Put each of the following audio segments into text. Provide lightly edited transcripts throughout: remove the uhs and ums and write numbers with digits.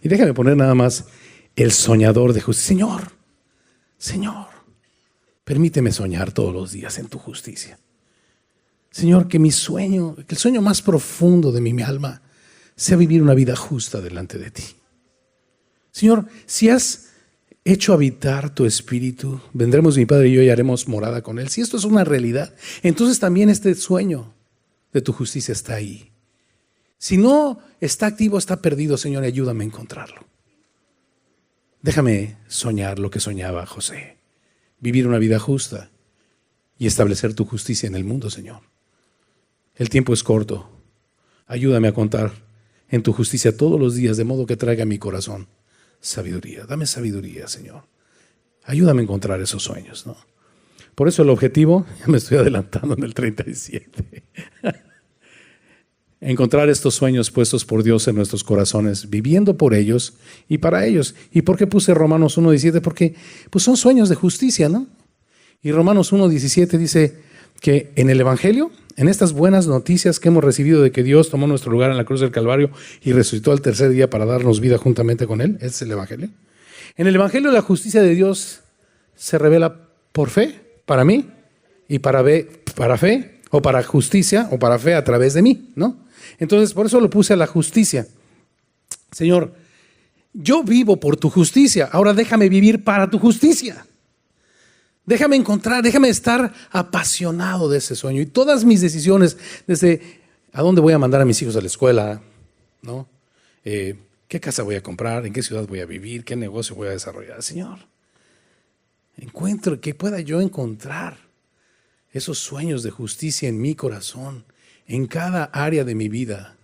Y déjame poner nada más el soñador de justicia. Señor, Señor, permíteme soñar todos los días en tu justicia. Señor, que mi sueño, que el sueño más profundo de mi alma sea vivir una vida justa delante de ti. Señor, si has hecho habitar tu espíritu, vendremos mi Padre y yo y haremos morada con él. Si esto es una realidad, entonces también este sueño de tu justicia está ahí. Si no está activo, está perdido, Señor, ayúdame a encontrarlo. Déjame soñar lo que soñaba José, vivir una vida justa y establecer tu justicia en el mundo, Señor. El tiempo es corto. Ayúdame a contar en tu justicia todos los días, de modo que traiga a mi corazón sabiduría. Dame sabiduría, Señor. Ayúdame a encontrar esos sueños, ¿no? Por eso el objetivo, ya me estoy adelantando en el 37, encontrar estos sueños puestos por Dios en nuestros corazones, viviendo por ellos y para ellos. ¿Y por qué puse Romanos 1:17? Porque pues son sueños de justicia, ¿no? Y Romanos 1:17 dice que en el Evangelio, en estas buenas noticias que hemos recibido de que Dios tomó nuestro lugar en la cruz del Calvario y resucitó al tercer día para darnos vida juntamente con Él, ese es el Evangelio. En el Evangelio la justicia de Dios se revela por fe, para mí, y para fe, o para justicia, o para fe a través de mí, ¿no? Entonces, por eso lo puse a la justicia. Señor, yo vivo por tu justicia, ahora déjame vivir para tu justicia. Déjame encontrar, déjame estar apasionado de ese sueño. Y todas mis decisiones, desde a dónde voy a mandar a mis hijos a la escuela, ¿no? ¿Qué casa voy a comprar? ¿En qué ciudad voy a vivir? ¿Qué negocio voy a desarrollar? Señor, que pueda yo encontrar esos sueños de justicia en mi corazón, en cada área de mi vida,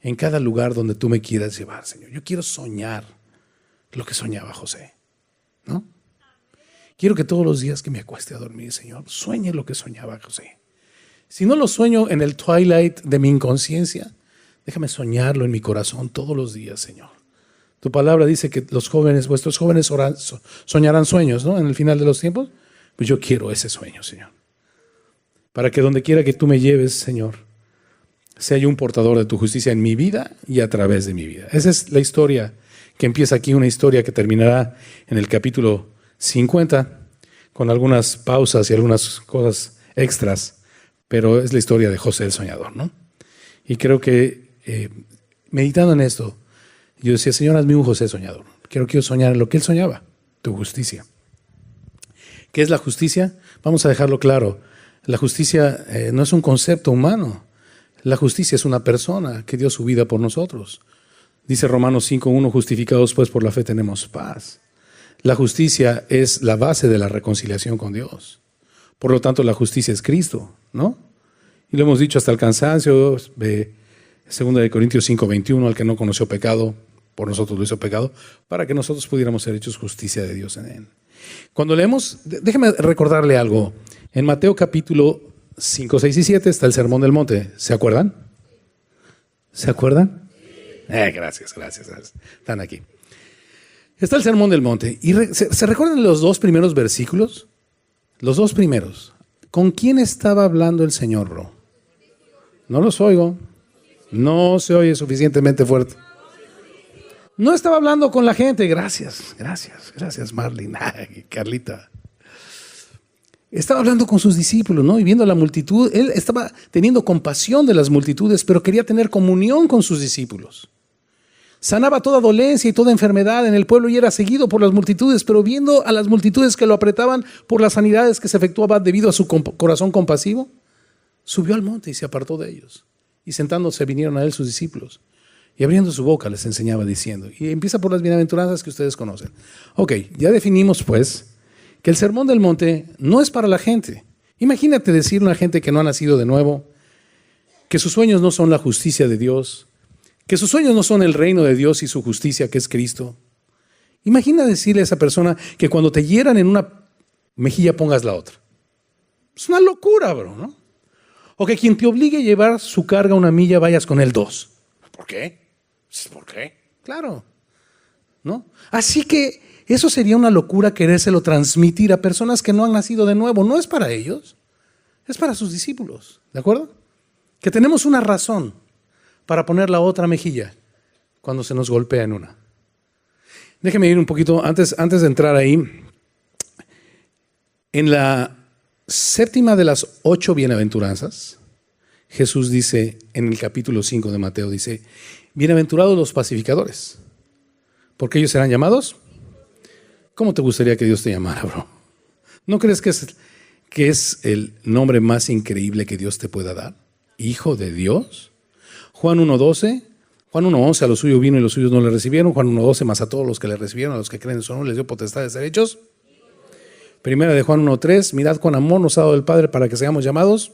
en cada lugar donde tú me quieras llevar, Señor. Yo quiero soñar lo que soñaba José, ¿no? Quiero que todos los días que me acueste a dormir, Señor, sueñe lo que soñaba José. Si no lo sueño en el twilight de mi inconsciencia, déjame soñarlo en mi corazón todos los días, Señor. Tu palabra dice que los jóvenes, vuestros jóvenes soñarán sueños, ¿no? En el final de los tiempos. Pues yo quiero ese sueño, Señor. Para que donde quiera que tú me lleves, Señor, sea yo un portador de tu justicia en mi vida y a través de mi vida. Esa es la historia que empieza aquí, una historia que terminará en el capítulo 50, con algunas pausas y algunas cosas extras, pero es la historia de José el soñador, ¿no? Y creo que meditando en esto, yo decía, Señor, hazme un José soñador. Quiero soñar en lo que él soñaba, tu justicia. ¿Qué es la justicia? Vamos a dejarlo claro. La justicia no es un concepto humano. La justicia es una persona que dio su vida por nosotros. Dice Romanos 5:1, justificados pues por la fe tenemos paz. La justicia es la base de la reconciliación con Dios. Por lo tanto, la justicia es Cristo, ¿no? Y lo hemos dicho hasta el cansancio, de 2 Corintios 5:21, al que no conoció pecado, por nosotros lo hizo pecado, para que nosotros pudiéramos ser hechos justicia de Dios en él. Cuando leemos, déjeme recordarle algo. En Mateo capítulo 5, 6 y 7 está el Sermón del Monte. ¿Se acuerdan? ¿Se acuerdan? Gracias. Están aquí. Está el Sermón del Monte. ¿Y se recuerdan los dos primeros versículos? Los dos primeros. ¿Con quién estaba hablando el Señor, bro? No los oigo. No se oye suficientemente fuerte. No estaba hablando con la gente. Gracias, Marlene. Carlita. Estaba hablando con sus discípulos, ¿no? Y viendo la multitud. Él estaba teniendo compasión de las multitudes, pero quería tener comunión con sus discípulos. Sanaba toda dolencia y toda enfermedad en el pueblo y era seguido por las multitudes, pero viendo a las multitudes que lo apretaban por las sanidades que se efectuaban debido a su corazón compasivo, subió al monte y se apartó de ellos. Y sentándose vinieron a él sus discípulos. Y abriendo su boca les enseñaba diciendo, y empieza por las bienaventuranzas que ustedes conocen. Ok, ya definimos pues que el Sermón del Monte no es para la gente. Imagínate decirle a una gente que no ha nacido de nuevo, que sus sueños no son la justicia de Dios, que sus sueños no son el reino de Dios y su justicia, que es Cristo. Imagina decirle a esa persona que cuando te hieran en una mejilla pongas la otra. Es una locura, bro, ¿no? O que quien te obligue a llevar su carga una milla vayas con él 2. ¿Por qué? ¿Por qué? Claro, ¿no? Así que eso sería una locura querérselo transmitir a personas que no han nacido de nuevo. No es para ellos, es para sus discípulos, ¿de acuerdo? Que tenemos una razón para poner la otra mejilla cuando se nos golpea en una. Déjeme ir un poquito, antes de entrar ahí, en la séptima de las 8 bienaventuranzas, Jesús dice en el capítulo 5 de Mateo, dice, bienaventurados los pacificadores, porque ellos serán llamados. ¿Cómo te gustaría que Dios te llamara, bro? ¿No crees que es el nombre más increíble que Dios te pueda dar? Hijo de Dios. Juan 1:12, Juan 1:11, a los suyos vino y los suyos no le recibieron. Juan 1:12, más a todos los que le recibieron, a los que creen en su nombre, les dio potestad de ser hechos. Primera de Juan 1:3, mirad cuán amor nos ha dado el Padre para que seamos llamados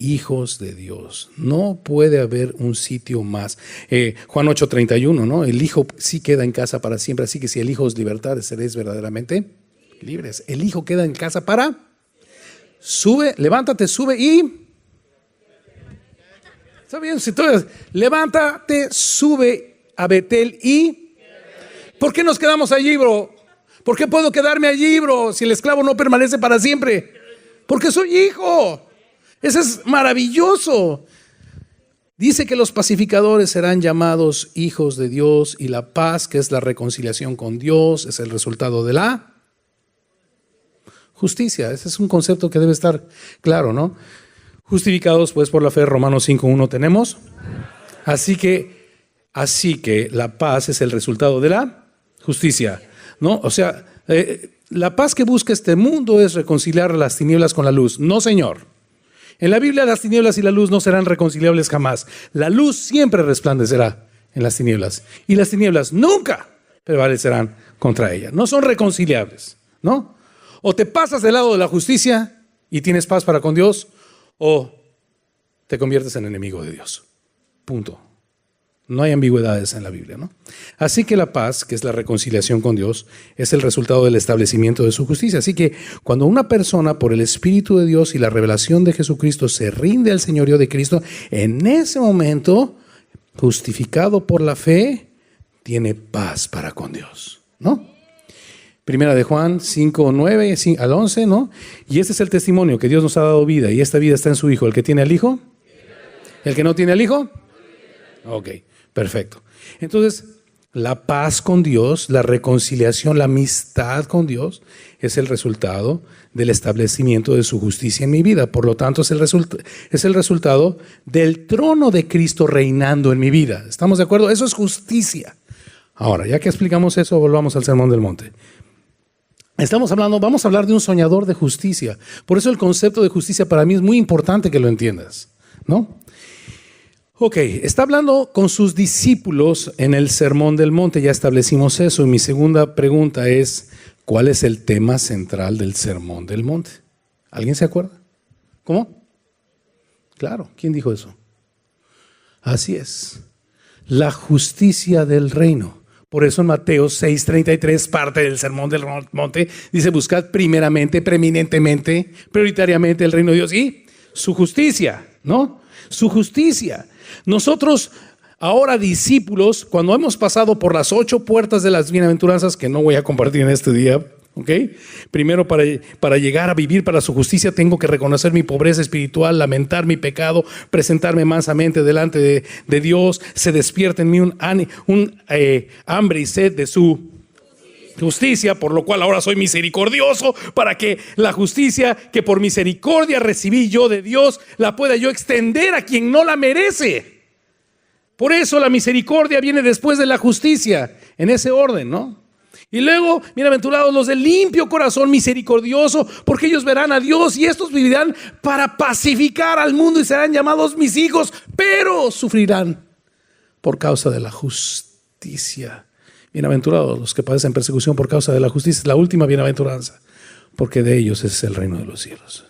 hijos de Dios. No puede haber un sitio más. Juan 8:31, ¿no? El Hijo sí queda en casa para siempre, así que si el Hijo os libertare, seréis verdaderamente libres. El Hijo queda en casa para sube, levántate, sube y está bien, si tú levántate, sube a Betel y ¿por qué nos quedamos allí, bro? ¿Por qué puedo quedarme allí, bro? Si el esclavo no permanece para siempre. Porque soy hijo. Eso es maravilloso. Dice que los pacificadores serán llamados hijos de Dios y la paz, que es la reconciliación con Dios, es el resultado de la justicia. Ese es un concepto que debe estar claro, ¿no? Justificados pues por la fe, Romanos 5:1 tenemos. Así que la paz es el resultado de la justicia, ¿no? O sea, la paz que busca este mundo es reconciliar las tinieblas con la luz. No, señor. En la Biblia las tinieblas y la luz no serán reconciliables jamás. La luz siempre resplandecerá en las tinieblas y las tinieblas nunca prevalecerán contra ella. No son reconciliables, ¿no? O te pasas del lado de la justicia y tienes paz para con Dios, o te conviertes en enemigo de Dios. Punto. No hay ambigüedades en la Biblia, ¿no? Así que la paz, que es la reconciliación con Dios, es el resultado del establecimiento de su justicia. Así que cuando una persona, por el Espíritu de Dios y la revelación de Jesucristo, se rinde al señorío de Cristo, en ese momento, justificado por la fe, tiene paz para con Dios, ¿no? Primera de Juan 5:9 al 11, ¿no? Y este es el testimonio, que Dios nos ha dado vida, y esta vida está en su Hijo. ¿El que tiene al Hijo? ¿El que no tiene al Hijo? Ok. Perfecto. Entonces, la paz con Dios, la reconciliación, la amistad con Dios es el resultado del establecimiento de su justicia en mi vida. Por lo tanto, es el resultado del trono de Cristo reinando en mi vida. ¿Estamos de acuerdo? Eso es justicia. Ahora, ya que explicamos eso, volvamos al Sermón del Monte. Vamos a hablar de un soñador de justicia. Por eso el concepto de justicia para mí es muy importante que lo entiendas, ¿no? Ok, está hablando con sus discípulos en el Sermón del Monte, ya establecimos eso. Y mi segunda pregunta es, ¿cuál es el tema central del Sermón del Monte? ¿Alguien se acuerda? ¿Cómo? Claro, ¿quién dijo eso? Así es, la justicia del reino. Por eso en Mateo 6:33, parte del Sermón del Monte, dice, buscad primeramente, preeminentemente, prioritariamente el reino de Dios y su justicia, ¿no? Su justicia. Nosotros, ahora discípulos, cuando hemos pasado por las 8 puertas de las bienaventuranzas, que no voy a compartir en este día, ¿ok? Primero, para llegar a vivir para su justicia, tengo que reconocer mi pobreza espiritual, lamentar mi pecado, presentarme mansamente delante de Dios, se despierta en mí un hambre y sed de su justicia, por lo cual ahora soy misericordioso, para que la justicia que por misericordia recibí yo de Dios, la pueda yo extender a quien no la merece. Por eso la misericordia viene después de la justicia, en ese orden, ¿no? Y luego, bienaventurados los de limpio corazón, misericordioso, porque ellos verán a Dios y estos vivirán para pacificar al mundo y serán llamados mis hijos, pero sufrirán por causa de la justicia. Bienaventurados los que padecen persecución por causa de la justicia, es la última bienaventuranza, porque de ellos es el reino de los cielos.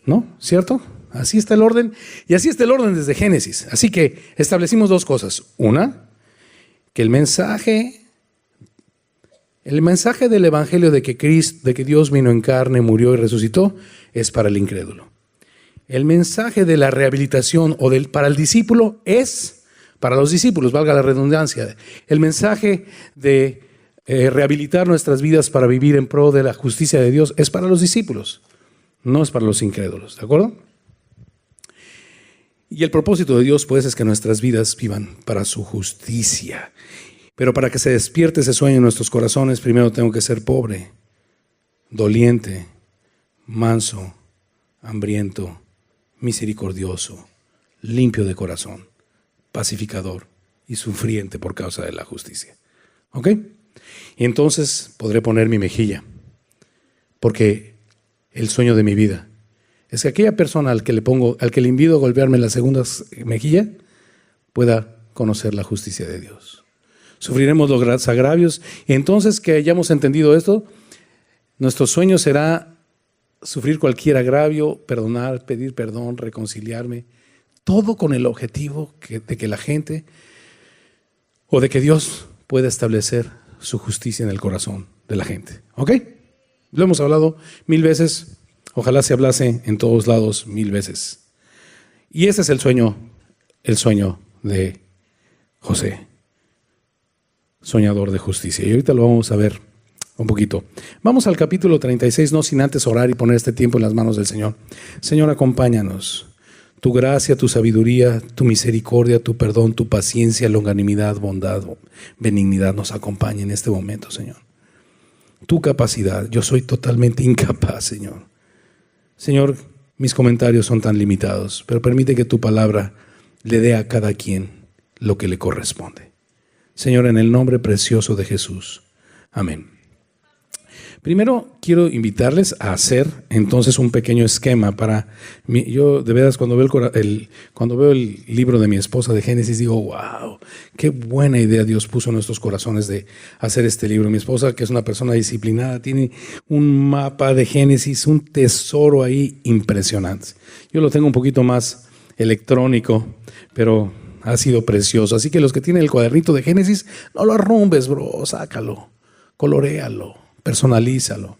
¿No? ¿Cierto? Así está el orden, y así está el orden desde Génesis. Así que establecimos 2 cosas. Una, que el mensaje del evangelio de que Dios vino en carne, murió y resucitó, es para el incrédulo. El mensaje de la rehabilitación para el discípulo es para los discípulos, valga la redundancia. El mensaje de rehabilitar nuestras vidas para vivir en pro de la justicia de Dios es para los discípulos, no es para los incrédulos, ¿de acuerdo? Y el propósito de Dios, pues, es que nuestras vidas vivan para su justicia. Pero para que se despierte ese sueño en nuestros corazones, primero tengo que ser pobre, doliente, manso, hambriento, misericordioso, limpio de corazón, pacificador y sufriente por causa de la justicia. ¿Ok? Y entonces podré poner mi mejilla, porque el sueño de mi vida es que aquella persona al que le invito a golpearme la segunda mejilla pueda conocer la justicia de Dios. Sufriremos los agravios, y entonces que hayamos entendido esto, nuestro sueño será sufrir cualquier agravio, perdonar, pedir perdón, reconciliarme, todo con el objetivo de que la gente o de que Dios pueda establecer su justicia en el corazón de la gente. ¿Ok? Lo hemos hablado 1000 veces, ojalá se hablase en todos lados 1000 veces. Y ese es el sueño de José, soñador de justicia. Y ahorita lo vamos a ver un poquito. Vamos al capítulo 36, no sin antes orar y poner este tiempo en las manos del Señor. Señor, acompáñanos. Tu gracia, tu sabiduría, tu misericordia, tu perdón, tu paciencia, longanimidad, bondad, benignidad nos acompañen en este momento, Señor. Tu capacidad, yo soy totalmente incapaz, Señor. Señor, mis comentarios son tan limitados, pero permite que tu palabra le dé a cada quien lo que le corresponde. Señor, en el nombre precioso de Jesús. Amén. Primero quiero invitarles a hacer entonces un pequeño esquema para mí. Yo de veras cuando veo el libro de mi esposa de Génesis digo, wow, qué buena idea Dios puso en nuestros corazones de hacer este libro. Mi esposa, que es una persona disciplinada, tiene un mapa de Génesis, un tesoro ahí impresionante. Yo lo tengo un poquito más electrónico, pero ha sido precioso. Así que los que tienen el cuadernito de Génesis, no lo arrumbes, bro, sácalo, coloréalo, personalízalo.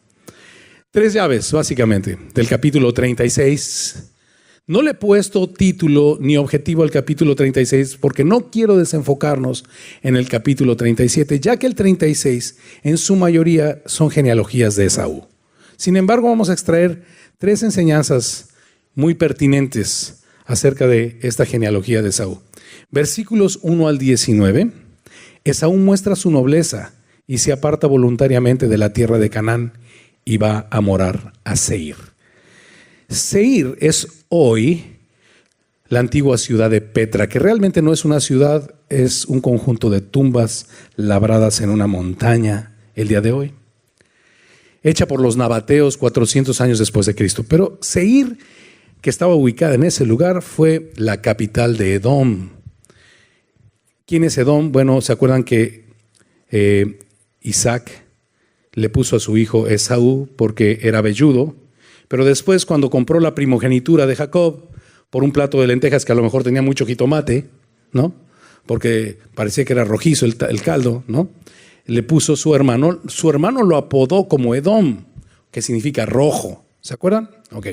3 llaves, básicamente, del capítulo 36. No le he puesto título ni objetivo al capítulo 36 porque no quiero desenfocarnos en el capítulo 37, ya que el 36 en su mayoría son genealogías de Esaú. Sin embargo, vamos a extraer 3 enseñanzas muy pertinentes acerca de esta genealogía de Esaú. Versículos 1 al 19, Esaú muestra su nobleza y se aparta voluntariamente de la tierra de Canaán y va a morar a Seir. Seir es hoy la antigua ciudad de Petra, que realmente no es una ciudad, es un conjunto de tumbas labradas en una montaña el día de hoy, hecha por los nabateos 400 años después de Cristo. Pero Seir, que estaba ubicada en ese lugar, fue la capital de Edom. ¿Quién es Edom? Bueno, ¿se acuerdan que Isaac le puso a su hijo Esaú porque era velludo? Pero después, cuando compró la primogenitura de Jacob por un plato de lentejas que a lo mejor tenía mucho jitomate, ¿no? Porque parecía que era rojizo el caldo, ¿no? Le puso su hermano lo apodó como Edom, que significa rojo. ¿Se acuerdan? Ok.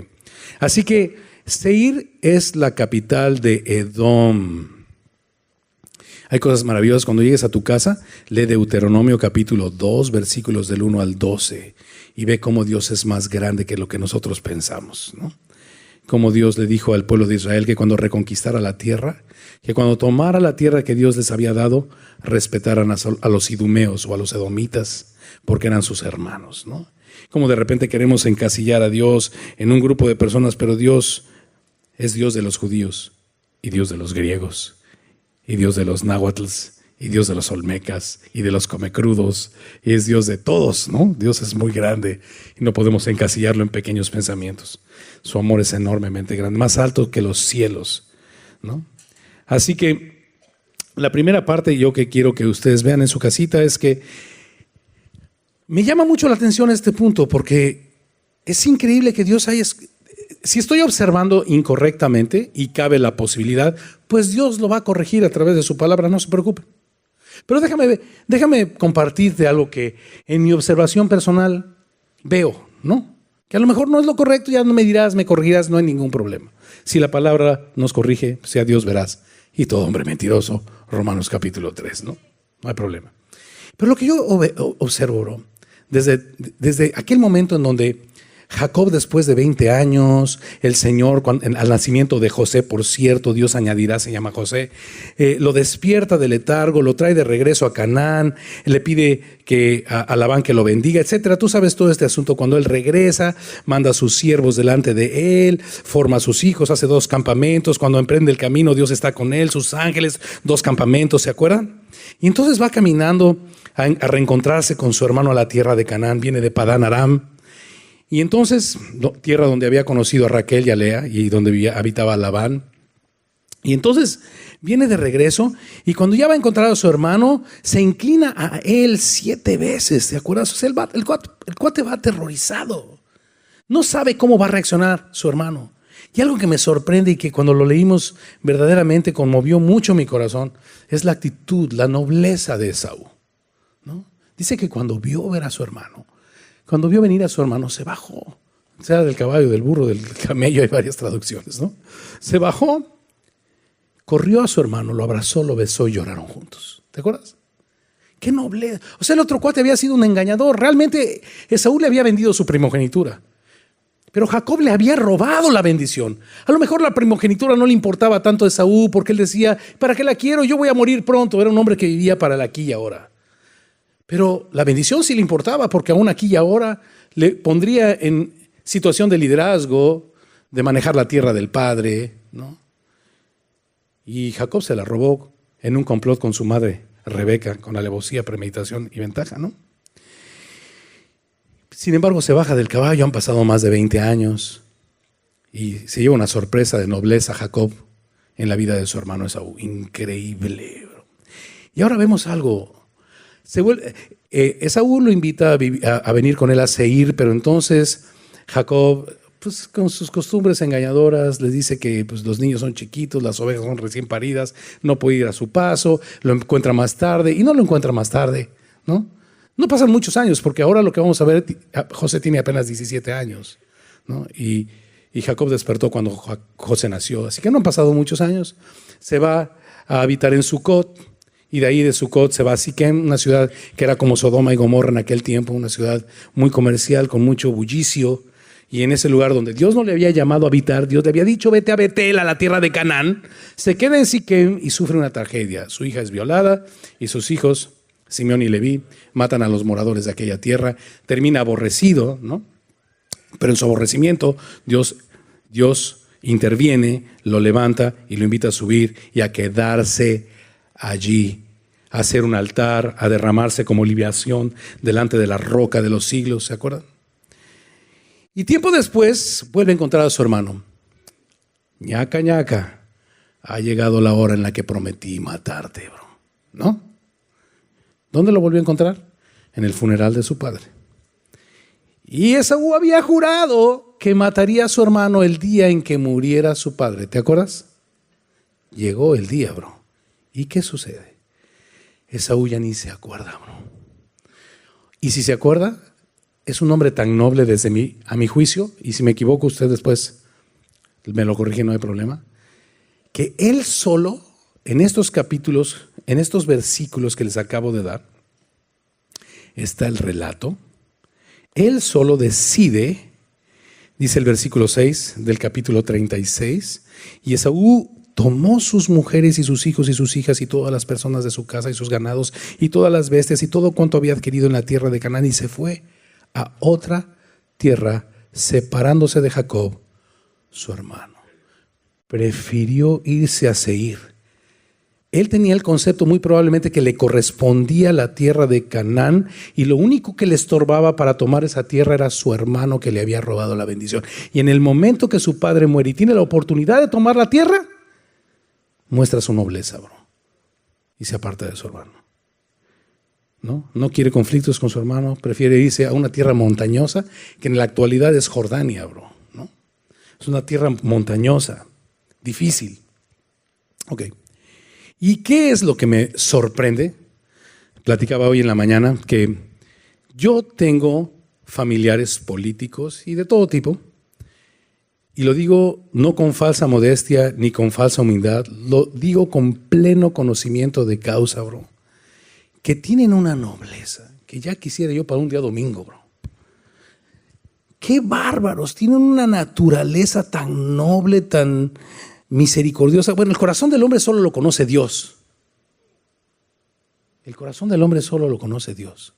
Así que Seir es la capital de Edom. Hay cosas maravillosas. Cuando llegues a tu casa, lee Deuteronomio capítulo 2, versículos del 1 al 12, y ve cómo Dios es más grande que lo que nosotros pensamos, ¿no? Como Dios le dijo al pueblo de Israel que cuando reconquistara la tierra, que cuando tomara la tierra que Dios les había dado, respetaran a los idumeos o a los edomitas, porque eran sus hermanos, ¿no? Como de repente queremos encasillar a Dios en un grupo de personas, pero Dios es Dios de los judíos y Dios de los griegos, y Dios de los náhuatls, y Dios de los olmecas, y de los comecrudos, y es Dios de todos, ¿no? Dios es muy grande y no podemos encasillarlo en pequeños pensamientos. Su amor es enormemente grande, más alto que los cielos, ¿no? Así que la primera parte yo que quiero que ustedes vean en su casita es que me llama mucho la atención este punto, porque es increíble que Dios haya... Si estoy observando incorrectamente y cabe la posibilidad, pues Dios lo va a corregir a través de su palabra, no se preocupen. Pero déjame compartirte algo que en mi observación personal veo, ¿no? Que a lo mejor no es lo correcto, ya no me dirás, me corregirás, no hay ningún problema. Si la palabra nos corrige, sea Dios verás. Y todo hombre mentiroso, Romanos capítulo 3, ¿no? No hay problema. Pero lo que yo observo, ¿no? Desde aquel momento en donde Jacob, después de 20 años, el Señor, al nacimiento de José, por cierto, Dios añadirá, se llama José, lo despierta del letargo, lo trae de regreso a Canaán, le pide a Labán que lo bendiga, etcétera. Tú sabes todo este asunto. Cuando él regresa, manda a sus siervos delante de él, forma a sus hijos, hace 2 campamentos. Cuando emprende el camino, Dios está con él, sus ángeles, 2 campamentos, ¿se acuerdan? Y entonces va caminando a reencontrarse con su hermano a la tierra de Canaán, viene de Padán Aram. Y entonces, tierra donde había conocido a Raquel y a Lea y donde habitaba Labán. Y entonces viene de regreso y cuando ya va a encontrar a su hermano, se inclina a él 7 veces. ¿Te acuerdas? O sea, el cuate va aterrorizado. No sabe cómo va a reaccionar su hermano. Y algo que me sorprende y que cuando lo leímos verdaderamente conmovió mucho mi corazón es la actitud, la nobleza de Esaú, ¿no? Dice que cuando vio venir a su hermano, se bajó. Sea del caballo, del burro, del camello, hay varias traducciones, ¿no? Se bajó, corrió a su hermano, lo abrazó, lo besó y lloraron juntos. ¿Te acuerdas? ¡Qué nobleza! O sea, el otro cuate había sido un engañador. Realmente Esaú le había vendido su primogenitura. Pero Jacob le había robado la bendición. A lo mejor la primogenitura no le importaba tanto a Esaú porque él decía, ¿para qué la quiero? Yo voy a morir pronto. Era un hombre que vivía para el aquí y ahora. Pero la bendición sí le importaba porque aún aquí y ahora le pondría en situación de liderazgo, de manejar la tierra del padre, ¿no? Y Jacob se la robó en un complot con su madre Rebeca, con alevosía, premeditación y ventaja, ¿no? Sin embargo, se baja del caballo, han pasado más de 20 años y se lleva una sorpresa de nobleza Jacob en la vida de su hermano Esaú. Increíble, bro. Y ahora vemos algo. Esaú lo invita a venir con él a Seir, pero entonces Jacob, pues con sus costumbres engañadoras, les dice que pues, los niños son chiquitos, las ovejas son recién paridas, no puede ir a su paso, lo encuentra más tarde y no lo encuentra más tarde, ¿no? No pasan muchos años, porque ahora lo que vamos a ver, José tiene apenas 17 años, ¿no? Y Jacob despertó cuando José nació, así que no han pasado muchos años. Se va a habitar en Sucot, y de ahí de Sucot se va a Siquem, una ciudad que era como Sodoma y Gomorra en aquel tiempo, una ciudad muy comercial, con mucho bullicio, y en ese lugar donde Dios no le había llamado a habitar, Dios le había dicho, vete a Betel, a la tierra de Canaán, se queda en Siquem y sufre una tragedia. Su hija es violada y sus hijos, Simeón y Leví, matan a los moradores de aquella tierra, termina aborrecido, ¿no? Pero en su aborrecimiento Dios interviene, lo levanta y lo invita a subir y a quedarse allí, a hacer un altar, a derramarse como libación delante de la roca de los siglos, ¿se acuerdan? Y tiempo después vuelve a encontrar a su hermano. Ñaca, ñaca, ha llegado la hora en la que prometí matarte, bro, ¿no? ¿Dónde lo volvió a encontrar? En el funeral de su padre. Y Esaú había jurado que mataría a su hermano el día en que muriera su padre. ¿Te acuerdas? Llegó el día, bro. ¿Y qué sucede? Esaú ya ni se acuerda, bro. Y si se acuerda, es un hombre tan noble a mi juicio, y si me equivoco usted después me lo corrige, no hay problema, que él solo, en estos capítulos, en estos versículos que les acabo de dar, está el relato. Él solo decide, dice el versículo 6 del capítulo 36, y Esaú tomó sus mujeres y sus hijos y sus hijas y todas las personas de su casa y sus ganados y todas las bestias y todo cuanto había adquirido en la tierra de Canaán y se fue a otra tierra, separándose de Jacob, su hermano. Prefirió irse a Seir. Él tenía el concepto muy probablemente que le correspondía la tierra de Canaán y lo único que le estorbaba para tomar esa tierra era su hermano que le había robado la bendición. Y en el momento que su padre muere y tiene la oportunidad de tomar la tierra, muestra su nobleza, bro, y se aparta de su hermano. No quiere conflictos con su hermano, prefiere irse a una tierra montañosa que en la actualidad es Jordania, bro, ¿no? Es una tierra montañosa, difícil. Ok. ¿Y qué es lo que me sorprende? Platicaba hoy en la mañana que yo tengo familiares políticos y de todo tipo, y lo digo no con falsa modestia ni con falsa humildad, lo digo con pleno conocimiento de causa, bro, que tienen una nobleza que ya quisiera yo para un día domingo, bro. qué bárbaros, tienen una naturaleza tan noble, tan misericordiosa. Bueno, el corazón del hombre solo lo conoce Dios. El corazón del hombre solo lo conoce Dios.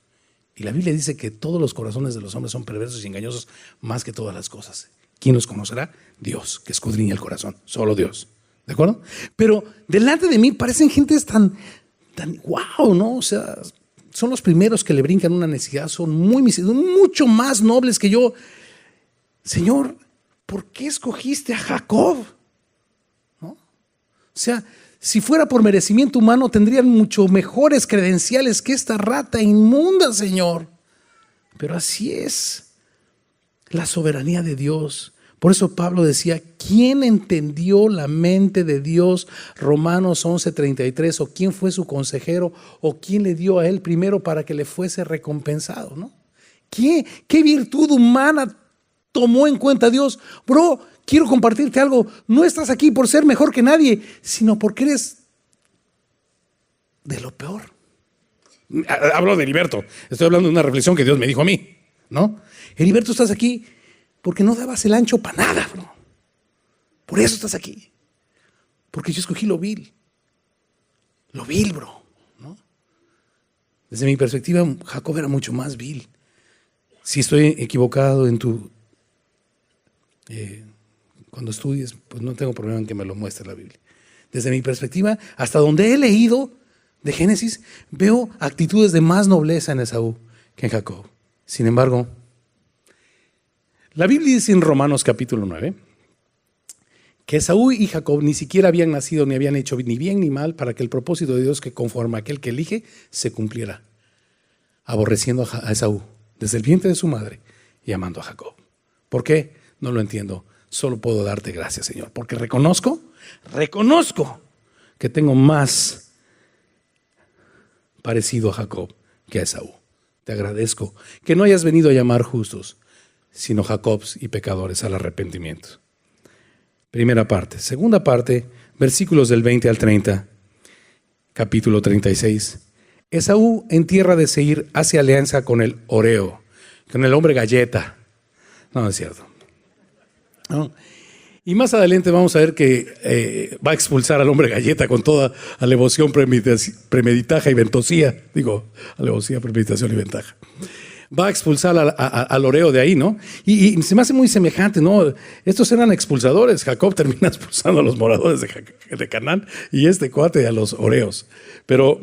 Y la Biblia dice que todos los corazones de los hombres son perversos y engañosos más que todas las cosas. ¿Quién los conocerá? Dios, que escudriña el corazón, solo Dios. ¿De acuerdo? Pero delante de mí parecen gentes tan wow, ¿no? O sea, son los primeros que le brincan una necesidad, son mucho más nobles que yo. Señor, ¿por qué escogiste a Jacob? ¿No? O sea, si fuera por merecimiento humano, tendrían mucho mejores credenciales que esta rata inmunda, Señor. Pero así es la soberanía de Dios. Por eso Pablo decía, ¿quién entendió la mente de Dios? Romanos 11:33, o quién fue su consejero, o quién le dio a él primero para que le fuese recompensado, ¿no? ¿Qué virtud humana tomó en cuenta Dios? Bro, quiero compartirte algo. No estás aquí por ser mejor que nadie, sino porque eres de lo peor. Hablo de Heriberto. Estoy hablando de una reflexión que Dios me dijo a mí, ¿no? Heriberto, estás aquí porque no dabas el ancho para nada, bro. Por eso estás aquí. Porque yo escogí lo vil. Lo vil, bro, ¿no? Desde mi perspectiva, Jacob era mucho más vil. Si estoy equivocado en tu... cuando estudies, pues no tengo problema en que me lo muestre la Biblia. Desde mi perspectiva, hasta donde he leído de Génesis, veo actitudes de más nobleza en Esaú que en Jacob. Sin embargo, la Biblia dice en Romanos capítulo 9 que Esaú y Jacob ni siquiera habían nacido ni habían hecho ni bien ni mal para que el propósito de Dios que conforme a aquel que elige se cumpliera, aborreciendo a Esaú desde el vientre de su madre y amando a Jacob. ¿Por qué? No lo entiendo. Solo puedo darte gracias, Señor, porque reconozco que tengo más parecido a Jacob que a Esaú. Te agradezco que no hayas venido a llamar justos, sino Jacobs y pecadores al arrepentimiento. Primera parte. Segunda parte, versículos del 20 al 30, capítulo 36. Esaú en tierra de Seir hace alianza con el Oreo, con el hombre galleta. No es cierto. No. Y más adelante vamos a ver que va a expulsar al hombre galleta con toda alevoción, premeditaja y ventosía. Digo, alevosía, premeditación y ventaja. Va a expulsar al Oreo de ahí, ¿no? Y se me hace muy semejante, ¿no? Estos eran expulsadores. Jacob termina expulsando a los moradores de Canaán y este cuate a los Oreos. Pero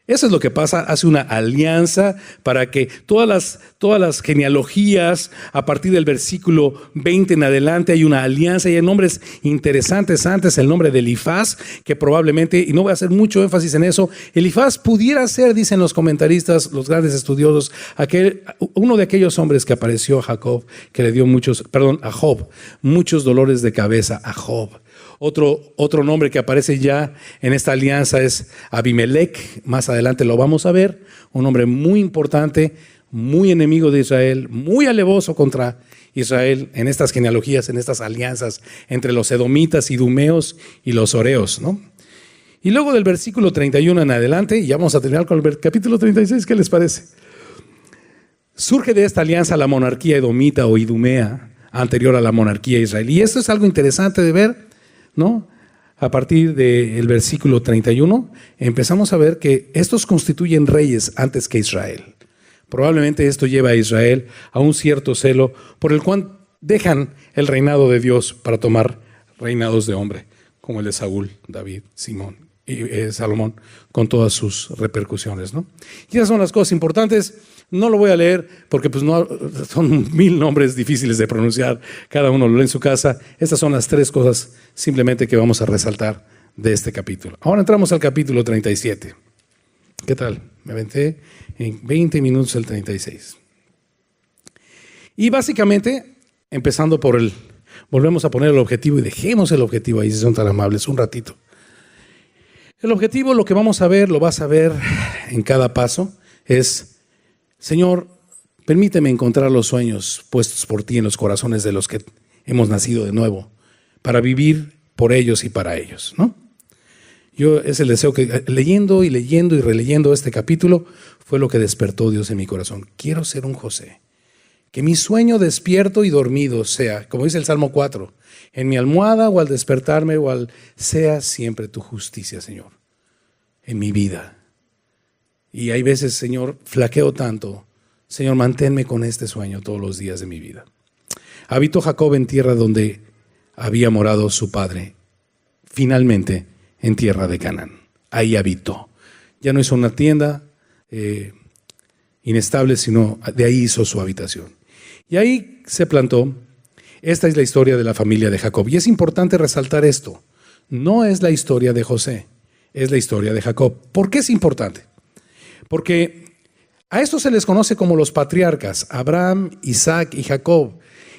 eso es lo que pasa, hace una alianza para que todas las genealogías, a partir del versículo 20 en adelante, hay una alianza y hay nombres interesantes antes, el nombre de Elifaz, que probablemente, y no voy a hacer mucho énfasis en eso, Elifaz pudiera ser, dicen los comentaristas, los grandes estudiosos, uno de aquellos hombres que apareció a Jacob, que le dio a Job, muchos dolores de cabeza a Job. Otro nombre que aparece ya en esta alianza es Abimelech, más adelante lo vamos a ver, un hombre muy importante, muy enemigo de Israel, muy alevoso contra Israel en estas genealogías, en estas alianzas entre los edomitas, idumeos y los oreos, ¿no? Y luego del versículo 31 en adelante, y ya vamos a terminar con el capítulo 36, ¿qué les parece? Surge de esta alianza la monarquía edomita o idumea, anterior a la monarquía israelí. Y esto es algo interesante de ver, ¿no? A partir del versículo 31 empezamos a ver que estos constituyen reyes antes que Israel. Probablemente esto lleva a Israel a un cierto celo por el cual dejan el reinado de Dios para tomar reinados de hombre, como el de Saúl, David, Salomón, con todas sus repercusiones, ¿no? Y esas son las cosas importantes. No lo voy a leer porque pues no, son 1000 nombres difíciles de pronunciar, cada uno lo lee en su casa. Estas son las 3 cosas simplemente que vamos a resaltar de este capítulo. Ahora entramos al capítulo 37. ¿Qué tal? Me aventé en 20 minutos el 36. Y básicamente, empezando por volvemos a poner el objetivo y dejemos el objetivo ahí si son tan amables un ratito. El objetivo, lo que vamos a ver, lo vas a ver en cada paso, es: Señor, permíteme encontrar los sueños puestos por ti en los corazones de los que hemos nacido de nuevo, para vivir por ellos y para ellos, ¿no? Es el deseo que leyendo y releyendo este capítulo fue lo que despertó Dios en mi corazón. Quiero ser un José Que mi sueño despierto y dormido sea, como dice el Salmo 4, en mi almohada o al despertarme sea siempre tu justicia, Señor, en mi vida. Y hay veces, Señor, flaqueo tanto. Señor, manténme con este sueño todos los días de mi vida. Habitó Jacob en tierra donde había morado su padre, finalmente en tierra de Canaán. Ahí habitó. Ya no hizo una tienda inestable, sino de ahí hizo su habitación. Y ahí se plantó. Esta es la historia de la familia de Jacob. Y es importante resaltar esto. No es la historia de José, es la historia de Jacob. ¿Por qué es importante? Porque a estos se les conoce como los patriarcas, Abraham, Isaac y Jacob.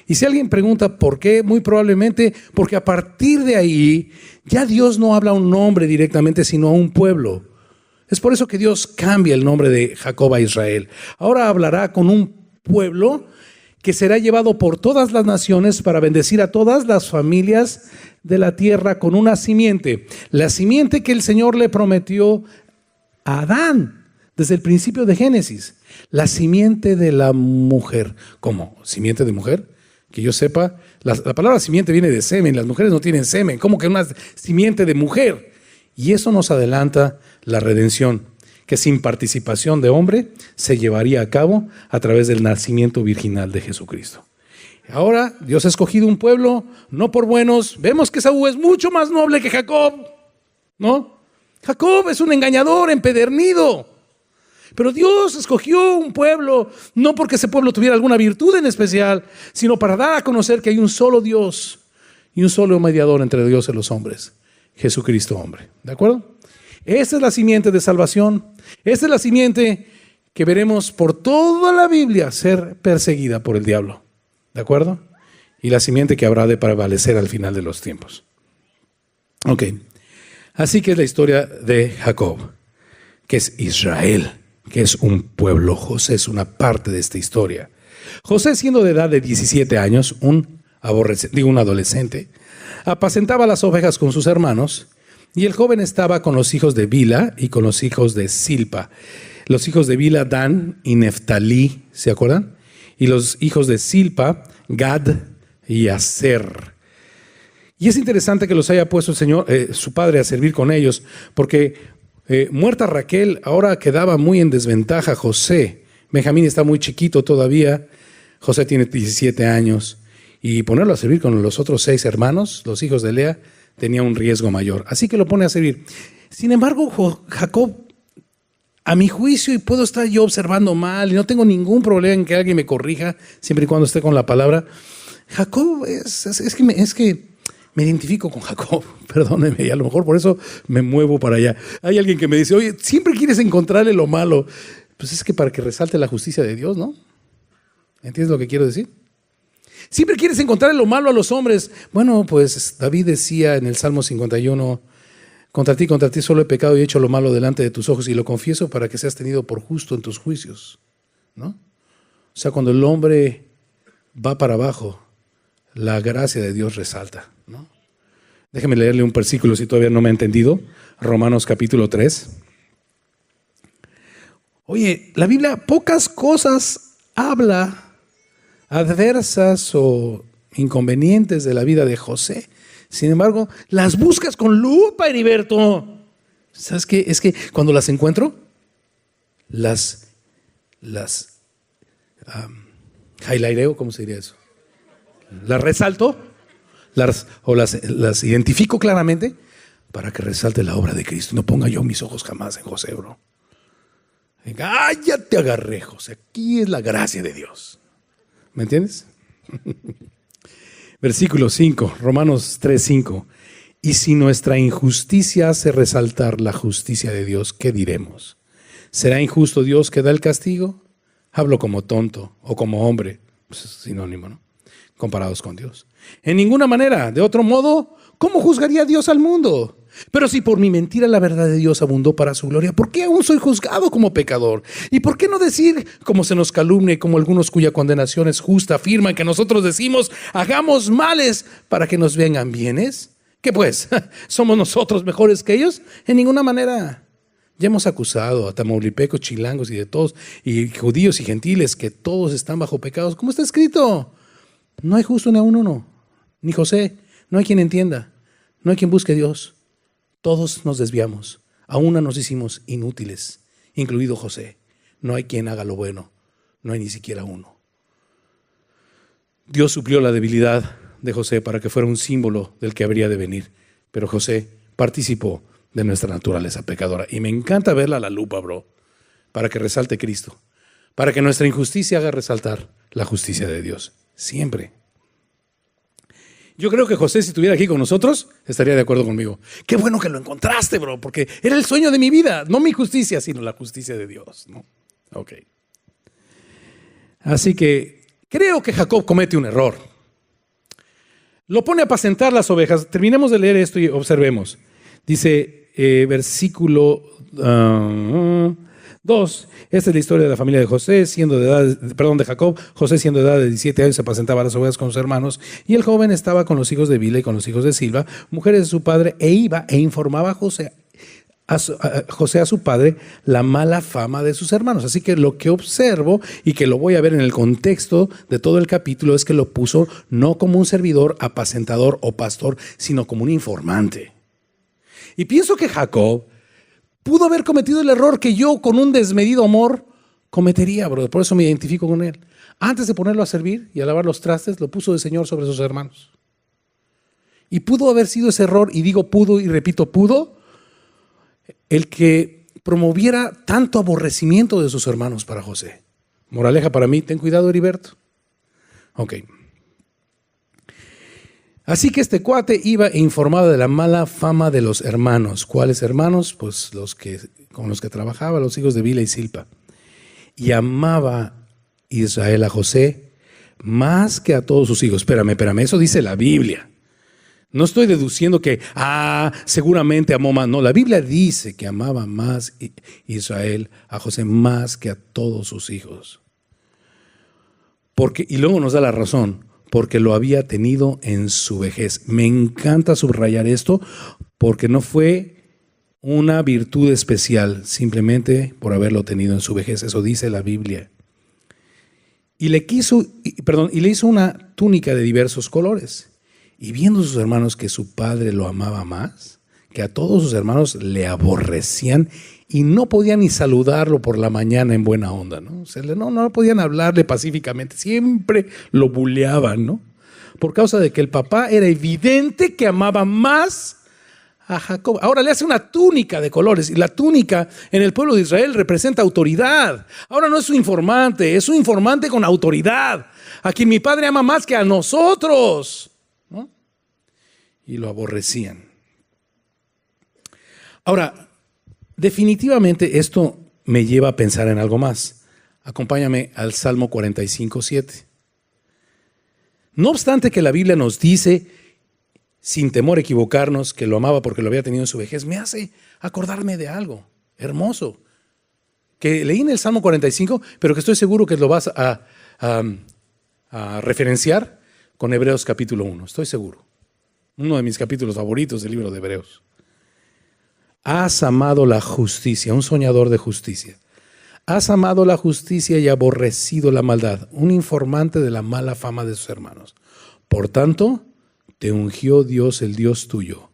Y si alguien pregunta por qué, muy probablemente porque a partir de ahí ya Dios no habla a un nombre directamente, sino a un pueblo. Es por eso que Dios cambia el nombre de Jacob a Israel. Ahora hablará con un pueblo que será llevado por todas las naciones para bendecir a todas las familias de la tierra con una simiente. La simiente que el Señor le prometió a Adán desde el principio de Génesis. La simiente de la mujer. ¿Cómo? ¿Simiente de mujer? Que yo sepa, la palabra simiente viene de semen. Las mujeres no tienen semen. ¿Cómo que una simiente de mujer? Y eso nos adelanta la redención, que sin participación de hombre se llevaría a cabo a través del nacimiento virginal de Jesucristo. Ahora Dios ha escogido un pueblo, no por buenos. Vemos que Esaú es mucho más noble que Jacob, ¿no? Jacob es un engañador empedernido. Pero Dios escogió un pueblo, no porque ese pueblo tuviera alguna virtud en especial, sino para dar a conocer que hay un solo Dios y un solo mediador entre Dios y los hombres, Jesucristo hombre. ¿De acuerdo? Esta es la simiente de salvación. Esta es la simiente que veremos por toda la Biblia ser perseguida por el diablo. ¿De acuerdo? Y la simiente que habrá de prevalecer al final de los tiempos. Ok. Así que es la historia de Jacob, que es Israel, que es un pueblo. José es una parte de esta historia. José, siendo de edad de 17 años, un adolescente, apacentaba las ovejas con sus hermanos. Y el joven estaba con los hijos de Bila y con los hijos de Silpa. Los hijos de Bila, Dan y Neftalí, ¿se acuerdan? Y los hijos de Silpa, Gad y Aser. Y es interesante que los haya puesto el Señor, su padre, a servir con ellos, porque muerta Raquel, ahora quedaba muy en desventaja José. Benjamín está muy chiquito todavía, José tiene 17 años, y ponerlo a servir con los otros 6 hermanos, los hijos de Lea, tenía un riesgo mayor. Así que lo pone a servir. Sin embargo, Jacob, a mi juicio, y puedo estar yo observando mal, y no tengo ningún problema en que alguien me corrija, siempre y cuando esté con la palabra. Jacob, es que me identifico con Jacob, perdónenme, y a lo mejor por eso me muevo para allá. Hay alguien que me dice, oye, siempre quieres encontrarle lo malo. Pues es que para que resalte la justicia de Dios, ¿no? ¿Entiendes lo que quiero decir? Siempre quieres encontrarle lo malo a los hombres. Bueno, pues David decía en el Salmo 51, contra ti solo he pecado y he hecho lo malo delante de tus ojos y lo confieso para que seas tenido por justo en tus juicios, ¿no? O sea, cuando el hombre va para abajo, la gracia de Dios resalta, ¿no? Déjeme leerle un versículo si todavía no me ha entendido. Romanos capítulo 3. Oye, la Biblia pocas cosas habla adversas o inconvenientes de la vida de José. Sin embargo, las buscas con lupa, Heriberto. ¿Sabes qué? Es que cuando las encuentro, las highlighteo, ¿cómo se diría eso? Las resalto, las identifico claramente para que resalte la obra de Cristo. No ponga yo mis ojos jamás en José, bro. Venga, ya te agarré, José. Aquí es la gracia de Dios. ¿Me entiendes? Versículo 5, Romanos 3:5. Y si nuestra injusticia hace resaltar la justicia de Dios, ¿qué diremos? ¿Será injusto Dios que da el castigo? Hablo como tonto o como hombre, pues es sinónimo, ¿no? Comparados con Dios. En ninguna manera, de otro modo, ¿cómo juzgaría Dios al mundo? Pero si por mi mentira la verdad de Dios abundó para su gloria, ¿por qué aún soy juzgado como pecador? ¿Y por qué no decir, como se nos calumnia y como algunos cuya condenación es justa, afirman que nosotros decimos, hagamos males para que nos vengan bienes? ¿Qué pues? ¿Somos nosotros mejores que ellos? En ninguna manera. Ya hemos acusado a tamaulipecos, chilangos y de todos, y judíos y gentiles, que todos están bajo pecados. ¿Cómo está escrito? No hay justo ni a uno, ni José. No hay quien entienda. No hay quien busque a Dios. Todos nos desviamos. A una nos hicimos inútiles, incluido José. No hay quien haga lo bueno. No hay ni siquiera uno. Dios suplió la debilidad de José para que fuera un símbolo del que habría de venir. Pero José participó de nuestra naturaleza pecadora. Y me encanta verla a la lupa, bro, para que resalte Cristo, para que nuestra injusticia haga resaltar la justicia de Dios. Siempre. Yo creo que José, si estuviera aquí con nosotros, estaría de acuerdo conmigo. Qué bueno que lo encontraste, bro, porque era el sueño de mi vida. No mi justicia, sino la justicia de Dios, ¿no? Ok. Así que creo que Jacob comete un error. Lo pone a apacentar las ovejas. Terminemos de leer esto y observemos. Dice, versículo 2. Esta es la historia de la familia de José, de Jacob. José, siendo de edad de 17 años, se apacentaba las ovejas con sus hermanos, y el joven estaba con los hijos de Bilha y con los hijos de Silva, mujeres de su padre, e iba e informaba a José a su padre la mala fama de sus hermanos. Así que lo que observo, y que lo voy a ver en el contexto de todo el capítulo, es que lo puso no como un servidor, apacentador o pastor, sino como un informante. Y pienso que Jacob pudo haber cometido el error que yo, con un desmedido amor, cometería, brother. Por eso me identifico con él. Antes de ponerlo a servir y a lavar los trastes, lo puso de señor sobre sus hermanos. Y pudo haber sido ese error, y digo pudo y repito pudo, el que promoviera tanto aborrecimiento de sus hermanos para José. Moraleja para mí, ten cuidado, Heriberto. Ok. Así que este cuate iba e informaba de la mala fama de los hermanos. ¿Cuáles hermanos? Pues con los que trabajaba, los hijos de Bilha y Silpa. Y amaba Israel a José más que a todos sus hijos. Espérame, eso dice la Biblia. No estoy deduciendo que, seguramente amó más. No, la Biblia dice que amaba más Israel a José más que a todos sus hijos. Y luego nos da la razón, porque lo había tenido en su vejez. Me encanta subrayar esto, porque no fue una virtud especial, simplemente por haberlo tenido en su vejez. Eso dice la Biblia. Y le hizo una túnica de diversos colores. Y viendo sus hermanos que su padre lo amaba más, que a todos sus hermanos le aborrecían y no podían ni saludarlo por la mañana en buena onda, ¿no? No podían hablarle pacíficamente, siempre lo buleaban, ¿no? Por causa de que el papá era evidente que amaba más a Jacob. Ahora le hace una túnica de colores, y la túnica en el pueblo de Israel representa autoridad. Ahora no es un informante, es un informante con autoridad, a quien mi padre ama más que a nosotros, ¿no? Y lo aborrecían. Ahora, definitivamente esto me lleva a pensar en algo más. Acompáñame al Salmo 45:7. No obstante que la Biblia nos dice, sin temor a equivocarnos, que lo amaba porque lo había tenido en su vejez, me hace acordarme de algo hermoso que leí en el Salmo 45, pero que estoy seguro que lo vas a referenciar con Hebreos capítulo 1. Estoy seguro. Uno de mis capítulos favoritos del libro de Hebreos. Has amado la justicia, un soñador de justicia. Has amado la justicia y aborrecido la maldad, un informante de la mala fama de sus hermanos. Por tanto, te ungió Dios, el Dios tuyo,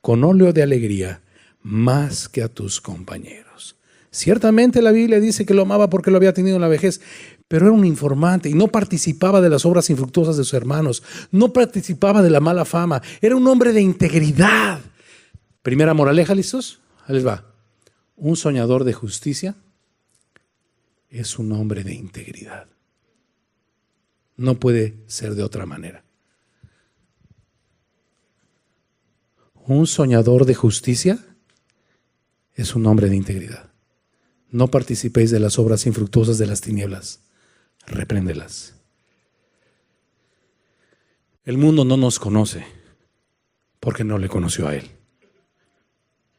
con óleo de alegría, más que a tus compañeros. Ciertamente la Biblia dice que lo amaba porque lo había tenido en la vejez, pero era un informante y no participaba de las obras infructuosas de sus hermanos, no participaba de la mala fama, era un hombre de integridad. Primera moraleja, ¿listos? Ahí les va. Un soñador de justicia es un hombre de integridad. No puede ser de otra manera. Un soñador de justicia es un hombre de integridad. No participéis de las obras infructuosas de las tinieblas. Repréndelas. El mundo no nos conoce porque no le conoció a Él.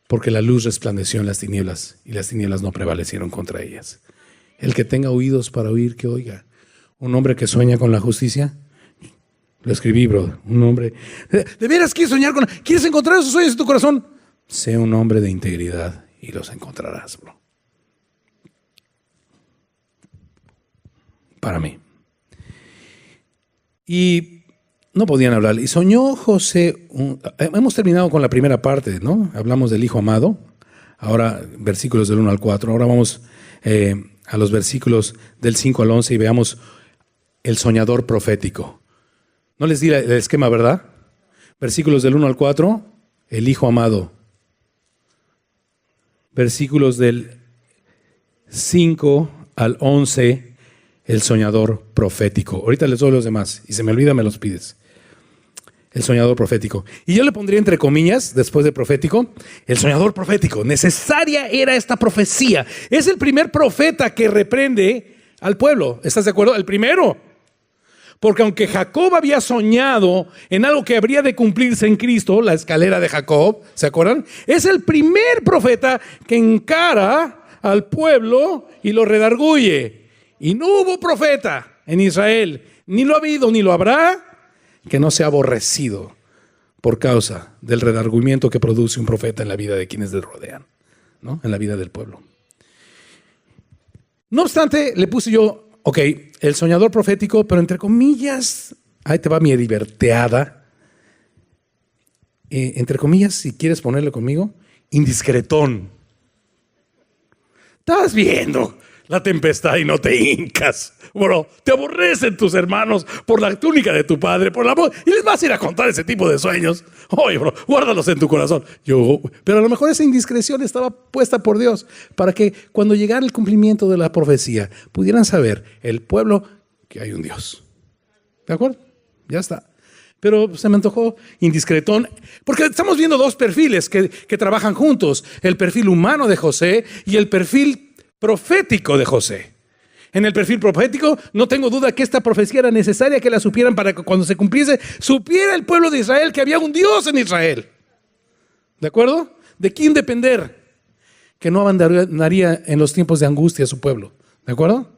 Porque la luz resplandeció en las tinieblas y las tinieblas no prevalecieron contra ellas. El que tenga oídos para oír, que oiga. Un hombre que sueña con la justicia, lo escribí, brother. Un hombre, ¿de veras quieres soñar con? ¿Quieres encontrar esos sueños en tu corazón? Sé un hombre de integridad y los encontrarás, bro. Para mí. Y no podían hablar. Y soñó José, hemos terminado con la primera parte, ¿no? Hablamos del Hijo amado. Ahora, versículos del 1 al 4. Ahora vamos a los versículos del 5 al 11 y veamos el soñador profético. No les di el esquema, ¿verdad? Versículos del 1 al 4, el Hijo amado. Versículos del 5 al 11, el soñador profético. Ahorita les doy los demás. Y se me olvida, me los pides. El soñador profético. Y yo le pondría entre comillas, después de profético, el soñador profético. Necesaria era esta profecía. Es el primer profeta que reprende al pueblo. ¿Estás de acuerdo? El primero. Porque aunque Jacob había soñado en algo que habría de cumplirse en Cristo, la escalera de Jacob, ¿se acuerdan? Es el primer profeta que encara al pueblo y lo redarguye. Y no hubo profeta en Israel, ni lo ha habido, ni lo habrá, que no sea aborrecido por causa del redargüimiento que produce un profeta en la vida de quienes le rodean, ¿no? En la vida del pueblo. No obstante, le puse yo, ok, el soñador profético, pero entre comillas, ahí te va mi liberteada, entre comillas, si quieres ponerle conmigo, indiscretón. Estás viendo la tempestad y no te hincas. Bro, te aborrecen tus hermanos por la túnica de tu padre, por la voz, y les vas a ir a contar ese tipo de sueños. Oye, bro, guárdalos en tu corazón. Pero a lo mejor esa indiscreción estaba puesta por Dios para que cuando llegara el cumplimiento de la profecía pudieran saber el pueblo que hay un Dios. ¿De acuerdo? Ya está. Pero se me antojó indiscretón, porque estamos viendo dos perfiles que trabajan juntos, el perfil humano de José y el perfil profético de José. En el perfil profético, no tengo duda que esta profecía era necesaria que la supieran para que cuando se cumpliese, supiera el pueblo de Israel que había un Dios en Israel. ¿De acuerdo? ¿De quién depender? Que no abandonaría en los tiempos de angustia a su pueblo. ¿De acuerdo?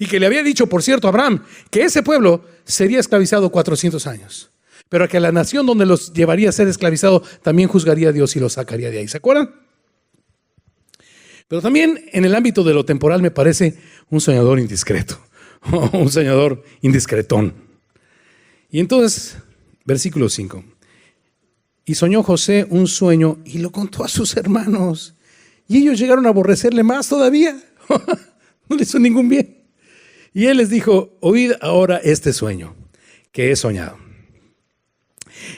Y que le había dicho, por cierto, a Abraham, que ese pueblo sería esclavizado 400 años. Pero que la nación donde los llevaría a ser esclavizado también juzgaría a Dios y los sacaría de ahí. ¿Se acuerdan? Pero también en el ámbito de lo temporal me parece un soñador indiscreto, un soñador indiscretón. Y entonces, versículo 5. Y soñó José un sueño y lo contó a sus hermanos. Y ellos llegaron a aborrecerle más todavía. No le hizo ningún bien. Y él les dijo, oíd ahora este sueño que he soñado.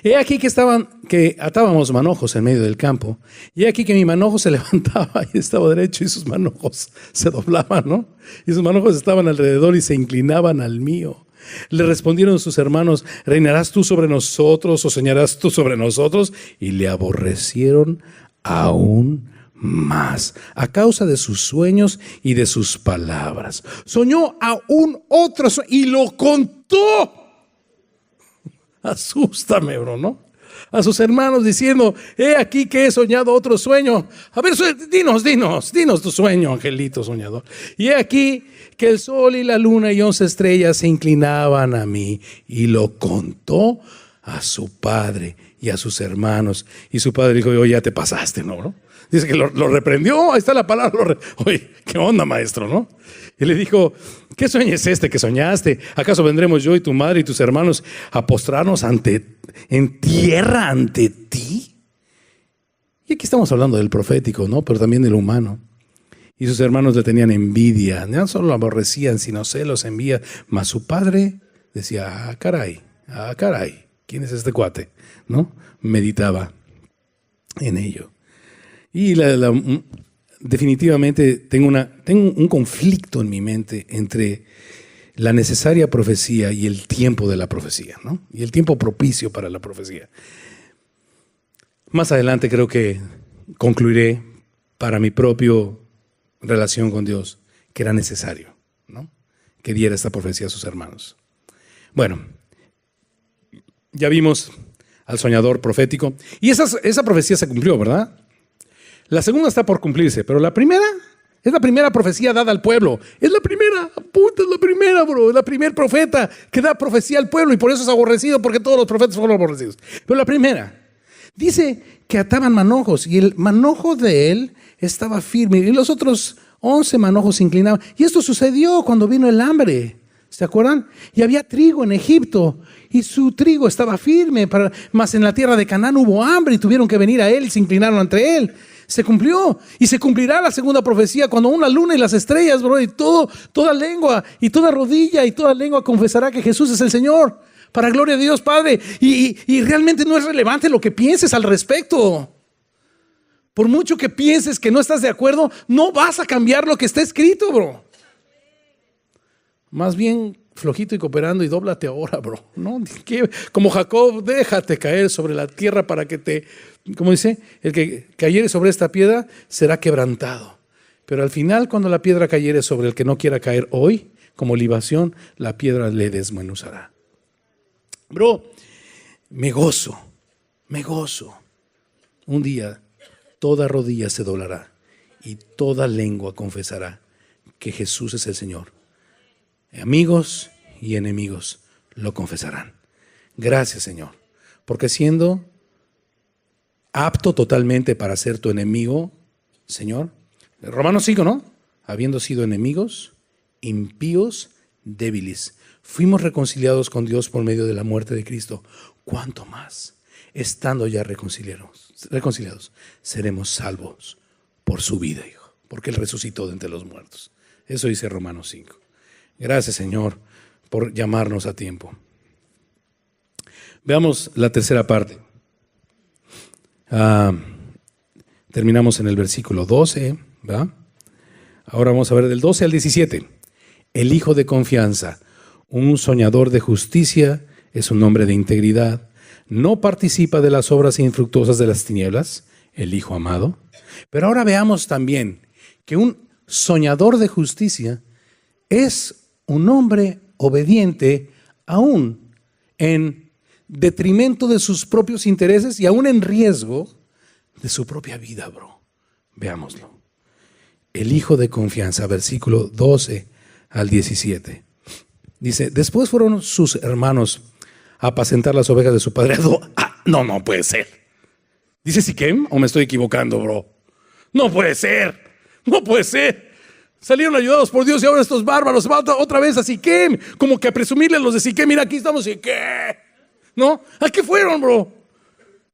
He aquí que atábamos manojos en medio del campo, y he aquí que mi manojo se levantaba y estaba derecho, y sus manojos se doblaban, ¿no? Y sus manojos estaban alrededor y se inclinaban al mío. Le respondieron sus hermanos, ¿reinarás tú sobre nosotros o soñarás tú sobre nosotros? Y le aborrecieron aún más a causa de sus sueños y de sus palabras. Soñó aún otro sueño y lo contó. Asústame, bro, ¿no? A sus hermanos diciendo, he aquí que he soñado otro sueño. A ver, dinos tu sueño, angelito soñador. Y he aquí que el sol y la luna y 11 estrellas se inclinaban a mí. Y lo contó a su padre y a sus hermanos. Y su padre dijo, oye, ya te pasaste, ¿no, bro? Dice que lo reprendió, ahí está la palabra. Oye, ¿qué onda, maestro, no? Y le dijo, ¿qué sueño es este que soñaste? ¿Acaso vendremos yo y tu madre y tus hermanos a postrarnos en tierra ante ti? Y aquí estamos hablando del profético, ¿no? Pero también del humano. Y sus hermanos le tenían envidia. No solo lo aborrecían, sino celos, envidia. Mas su padre decía, caray, ¿quién es este cuate? ¿No? Meditaba en ello. Y definitivamente tengo un conflicto en mi mente entre la necesaria profecía y el tiempo de la profecía, ¿no? Y el tiempo propicio para la profecía. Más adelante creo que concluiré para mi propia relación con Dios que era necesario, ¿no? Que diera esta profecía a sus hermanos. Bueno, ya vimos al soñador profético y esa profecía se cumplió, ¿verdad? La segunda está por cumplirse, pero la primera es la primera profecía dada al pueblo. Es la primera, puta, es la primera, bro. Es la primer profeta que da profecía al pueblo y por eso es aborrecido, porque todos los profetas fueron aborrecidos. Pero la primera dice que ataban manojos y el manojo de él estaba firme y los otros 11 manojos se inclinaban. Y esto sucedió cuando vino el hambre. ¿Se acuerdan? Y había trigo en Egipto y su trigo estaba firme, mas en la tierra de Canaán hubo hambre y tuvieron que venir a él y se inclinaron ante él. Se cumplió y se cumplirá la segunda profecía cuando aún la luna y las estrellas, bro, y toda lengua y toda rodilla y toda lengua confesará que Jesús es el Señor, para gloria de Dios Padre. Y realmente no es relevante lo que pienses al respecto. Por mucho que pienses que no estás de acuerdo, no vas a cambiar lo que está escrito, bro. Más bien flojito y cooperando y dóblate ahora, bro. ¿No? Como Jacob, déjate caer sobre la tierra para que te, como dice, el que cayere sobre esta piedra será quebrantado. Pero al final, cuando la piedra cayere sobre el que no quiera caer hoy, como libación, la piedra le desmenuzará. Bro, me gozo. Un día toda rodilla se doblará y toda lengua confesará que Jesús es el Señor. Amigos y enemigos lo confesarán. Gracias, Señor, porque siendo apto totalmente para ser tu enemigo, Señor, Romanos 5, ¿no? Habiendo sido enemigos, impíos, débiles, fuimos reconciliados con Dios por medio de la muerte de Cristo. ¿Cuánto más? Estando ya reconciliados, seremos salvos por su vida, hijo, porque Él resucitó de entre los muertos. Eso dice Romanos 5. Gracias, Señor, por llamarnos a tiempo. Veamos la tercera parte. Terminamos en el versículo 12, ¿verdad? Ahora vamos a ver del 12 al 17. El hijo de confianza, un soñador de justicia, es un hombre de integridad. No participa de las obras infructuosas de las tinieblas, el hijo amado. Pero ahora veamos también que un soñador de justicia es un hombre obediente aún en detrimento de sus propios intereses y aún en riesgo de su propia vida, bro. Veámoslo. El hijo de confianza, versículo 12 al 17. Dice, después fueron sus hermanos a apacentar las ovejas de su padre. No puede ser. ¿Dice Siquem o me estoy equivocando, bro? No puede ser. Salieron ayudados por Dios y ahora estos bárbaros van otra vez a Siquem, como que a presumirle a los de Siquem, mira, aquí estamos, ¿y qué? ¿No? ¿A qué fueron, bro?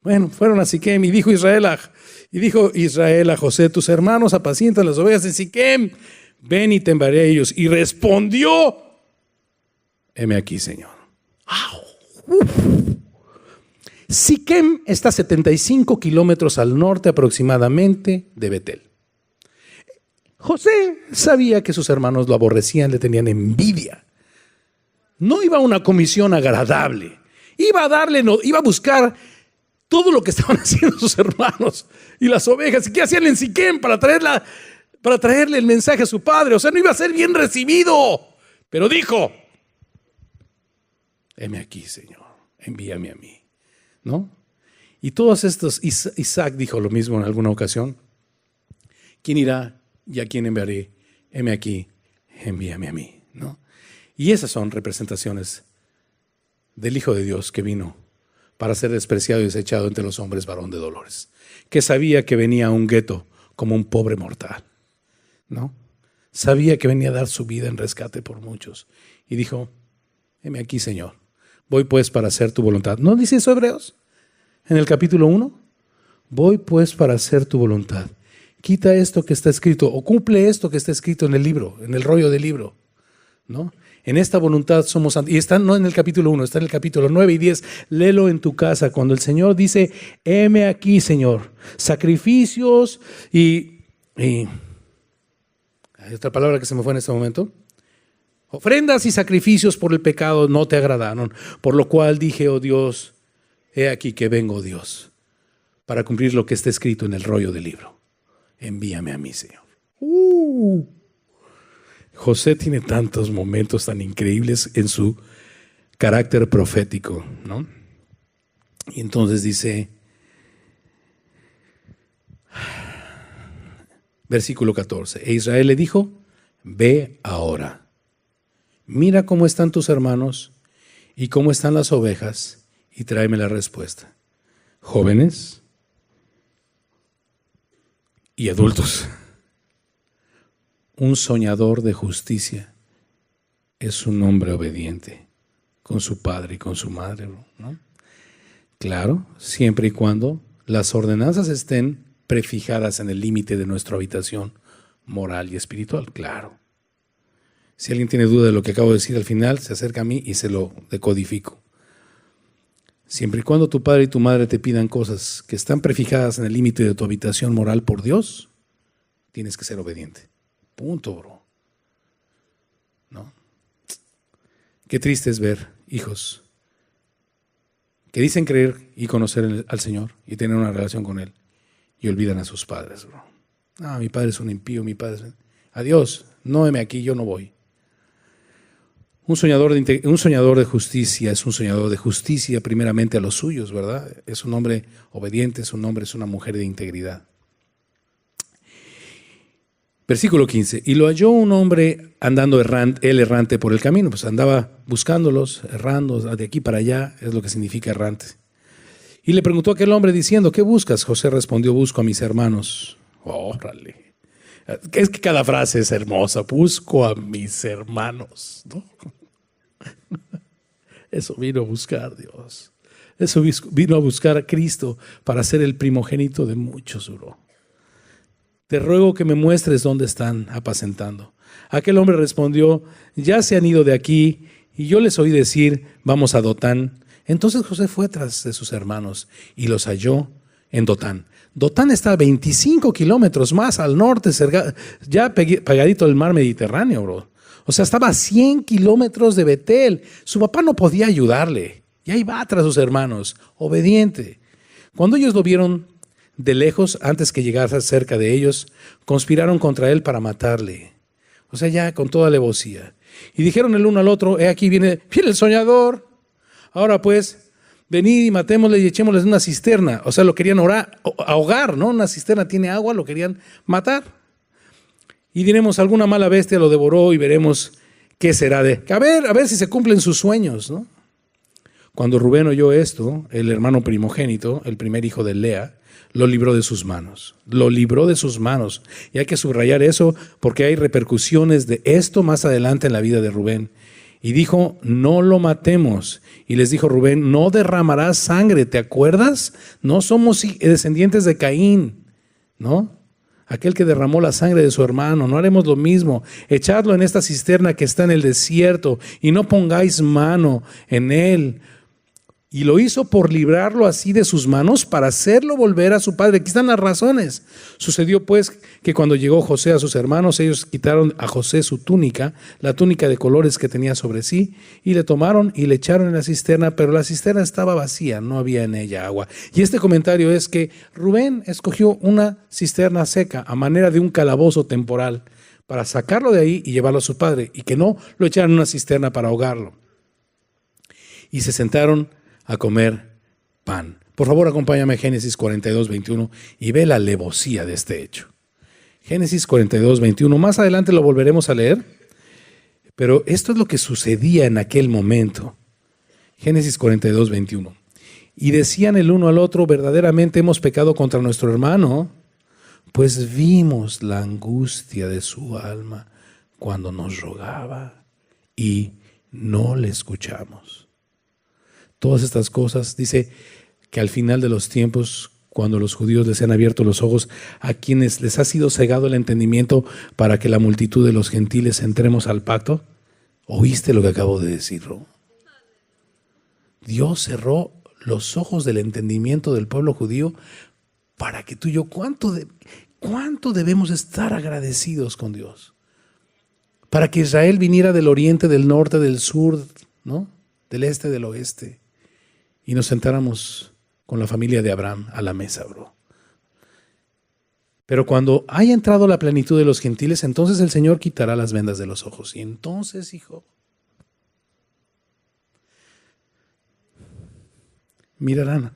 Bueno, fueron a Siquem y dijo Israel a José, tus hermanos apacientan las ovejas en Siquem, ven y te enviaré a ellos. Y respondió, heme aquí, Señor. Siquem está a 75 kilómetros al norte aproximadamente de Betel. José sabía que sus hermanos lo aborrecían, le tenían envidia. No iba a una comisión agradable. Iba a buscar todo lo que estaban haciendo sus hermanos y las ovejas. ¿Y qué hacían en Siquem para traerle el mensaje a su padre? O sea, no iba a ser bien recibido. Pero dijo, heme aquí, Señor, envíame a mí. ¿No? Y todos estos, Isaac dijo lo mismo en alguna ocasión. ¿Quién irá? ¿Y a quién enviaré? Heme aquí, envíame a mí, ¿no? Y esas son representaciones del Hijo de Dios que vino para ser despreciado y desechado entre los hombres, varón de dolores, que sabía que venía a un gueto como un pobre mortal, ¿no? Sabía que venía a dar su vida en rescate por muchos. Y dijo, heme aquí, Señor, voy pues para hacer tu voluntad. ¿No dice eso Hebreos? En el capítulo 1, voy pues para hacer tu voluntad. Quita esto que está escrito o cumple esto que está escrito en el libro, en el rollo del libro, ¿no? En esta voluntad somos, y está no en el capítulo 1, está en el capítulo 9 y 10, léelo en tu casa, cuando el Señor dice, heme aquí, Señor, sacrificios y hay otra palabra que se me fue en este momento, ofrendas y sacrificios por el pecado no te agradaron, por lo cual dije, oh Dios, he aquí que vengo, Dios, para cumplir lo que está escrito en el rollo del libro. Envíame a mí, Señor. José tiene tantos momentos tan increíbles en su carácter profético, ¿no? Y entonces dice, versículo 14, e Israel le dijo, ve ahora, mira cómo están tus hermanos y cómo están las ovejas y tráeme la respuesta. Jóvenes, y adultos. Un soñador de justicia es un hombre obediente con su padre y con su madre, ¿no? Claro, siempre y cuando las ordenanzas estén prefijadas en el límite de nuestra habitación moral y espiritual, claro. Si alguien tiene duda de lo que acabo de decir al final, se acerca a mí y se lo decodifico. Siempre y cuando tu padre y tu madre te pidan cosas que están prefijadas en el límite de tu habitación moral por Dios, tienes que ser obediente. Punto, bro. ¿No? Qué triste es ver hijos que dicen creer y conocer al Señor y tener una relación con Él y olvidan a sus padres, bro. Ah, mi padre es un impío, mi padre es... Adiós, no heme aquí, yo no voy. Un soñador de justicia es un soñador de justicia primeramente a los suyos, ¿verdad? Es un hombre obediente, es una mujer de integridad. Versículo 15. Y lo halló un hombre andando errante por el camino. Pues andaba buscándolos, errando de aquí para allá, es lo que significa errante. Y le preguntó a aquel hombre diciendo, ¿qué buscas? José respondió, busco a mis hermanos. ¡Órale! Es que cada frase es hermosa. Busco a mis hermanos, ¿no? Eso vino a buscar Dios. Eso vino a buscar a Cristo para ser el primogénito de muchos, bro. Te ruego que me muestres dónde están apacentando. Aquel hombre respondió, ya se han ido de aquí, y yo les oí decir, vamos a Dotán. Entonces José fue tras de sus hermanos y los halló en Dotán. Dotán está a 25 kilómetros más al norte, ya pegadito del mar Mediterráneo, bro. O sea, estaba a 100 kilómetros de Betel. Su papá no podía ayudarle. Y ahí va tras sus hermanos, obediente. Cuando ellos lo vieron de lejos, antes que llegara cerca de ellos, conspiraron contra él para matarle. O sea, ya con toda alevosía. Y dijeron el uno al otro, he aquí viene el soñador. Ahora pues, venid y matémosle y echémosle en una cisterna. O sea, lo querían ahogar, ¿no? Una cisterna tiene agua, lo querían matar. Y diremos, alguna mala bestia lo devoró y veremos qué será de... A ver si se cumplen sus sueños, ¿no? Cuando Rubén oyó esto, el hermano primogénito, el primer hijo de Lea, lo libró de sus manos. Lo libró de sus manos. Y hay que subrayar eso porque hay repercusiones de esto más adelante en la vida de Rubén. Y dijo, no lo matemos. Y les dijo Rubén, no derramarás sangre, ¿te acuerdas? No somos descendientes de Caín, ¿no? Aquel que derramó la sangre de su hermano, no haremos lo mismo. Echadlo en esta cisterna que está en el desierto y no pongáis mano en él. Y lo hizo por librarlo así de sus manos para hacerlo volver a su padre. Aquí están las razones. Sucedió pues que cuando llegó José a sus hermanos, ellos quitaron a José su túnica, la túnica de colores que tenía sobre sí, y le tomaron y le echaron en la cisterna, pero la cisterna estaba vacía, no había en ella agua. Y este comentario es que Rubén escogió una cisterna seca a manera de un calabozo temporal para sacarlo de ahí y llevarlo a su padre, y que no lo echaran en una cisterna para ahogarlo. Y se sentaron a comer pan. Por favor, acompáñame a Génesis 42, 21 y ve la alevosía de este hecho. Génesis 42, 21. Más adelante lo volveremos a leer, pero esto es lo que sucedía en aquel momento. Génesis 42, 21. Y decían el uno al otro, verdaderamente hemos pecado contra nuestro hermano, pues vimos la angustia de su alma cuando nos rogaba y no le escuchamos. Todas estas cosas, dice que al final de los tiempos, cuando los judíos les han abierto los ojos, a quienes les ha sido cegado el entendimiento para que la multitud de los gentiles entremos al pacto, ¿oíste lo que acabo de decir, ¿no? Dios cerró los ojos del entendimiento del pueblo judío para que tú y yo, ¿cuánto debemos estar agradecidos con Dios? Para que Israel viniera del oriente, del norte, del sur, ¿no? Del este, del oeste. Y nos sentáramos con la familia de Abraham a la mesa, bro. Pero cuando haya entrado la plenitud de los gentiles, entonces el Señor quitará las vendas de los ojos. Y entonces, hijo, mirarán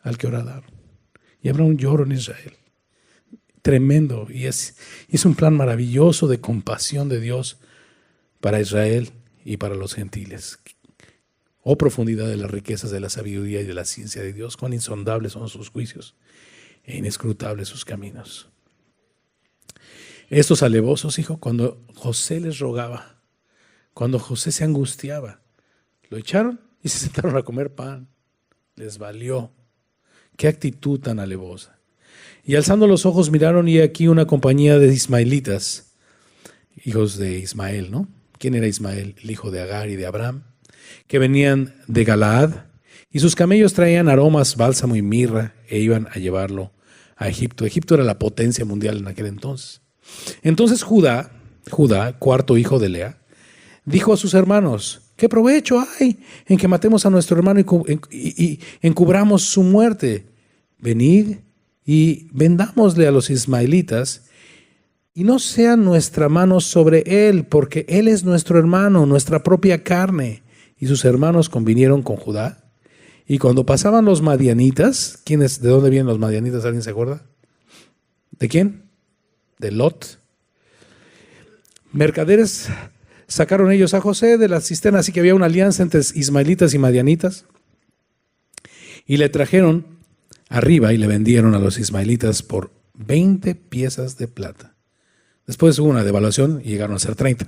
al que oraron. Y habrá un lloro en Israel. Tremendo. Y es un plan maravilloso de compasión de Dios para Israel y para los gentiles. Oh profundidad de las riquezas de la sabiduría y de la ciencia de Dios, cuán insondables son sus juicios e inescrutables sus caminos. Estos alevosos, hijo, cuando José les rogaba, cuando José se angustiaba, lo echaron y se sentaron a comer pan. Les valió. Qué actitud tan alevosa. Y alzando los ojos miraron, y aquí una compañía de ismaelitas, hijos de Ismael, ¿no? ¿Quién era Ismael? El hijo de Agar y de Abraham, que venían de Galaad, y sus camellos traían aromas, bálsamo y mirra, e iban a llevarlo a Egipto. Egipto era la potencia mundial en aquel entonces. Entonces Judá, cuarto hijo de Lea, dijo a sus hermanos: ¿qué provecho hay en que matemos a nuestro hermano y encubramos su muerte? Venid y vendámosle a los ismaelitas, y no sea nuestra mano sobre él, porque él es nuestro hermano, nuestra propia carne. Y sus hermanos convinieron con Judá. Y cuando pasaban los madianitas, ¿de dónde vienen los madianitas? ¿Alguien se acuerda? ¿De quién? De Lot. Mercaderes sacaron ellos a José de la cisterna, así que había una alianza entre ismaelitas y madianitas, y le trajeron arriba y le vendieron a los ismaelitas por 20 piezas de plata. Después hubo una devaluación y llegaron a ser 30.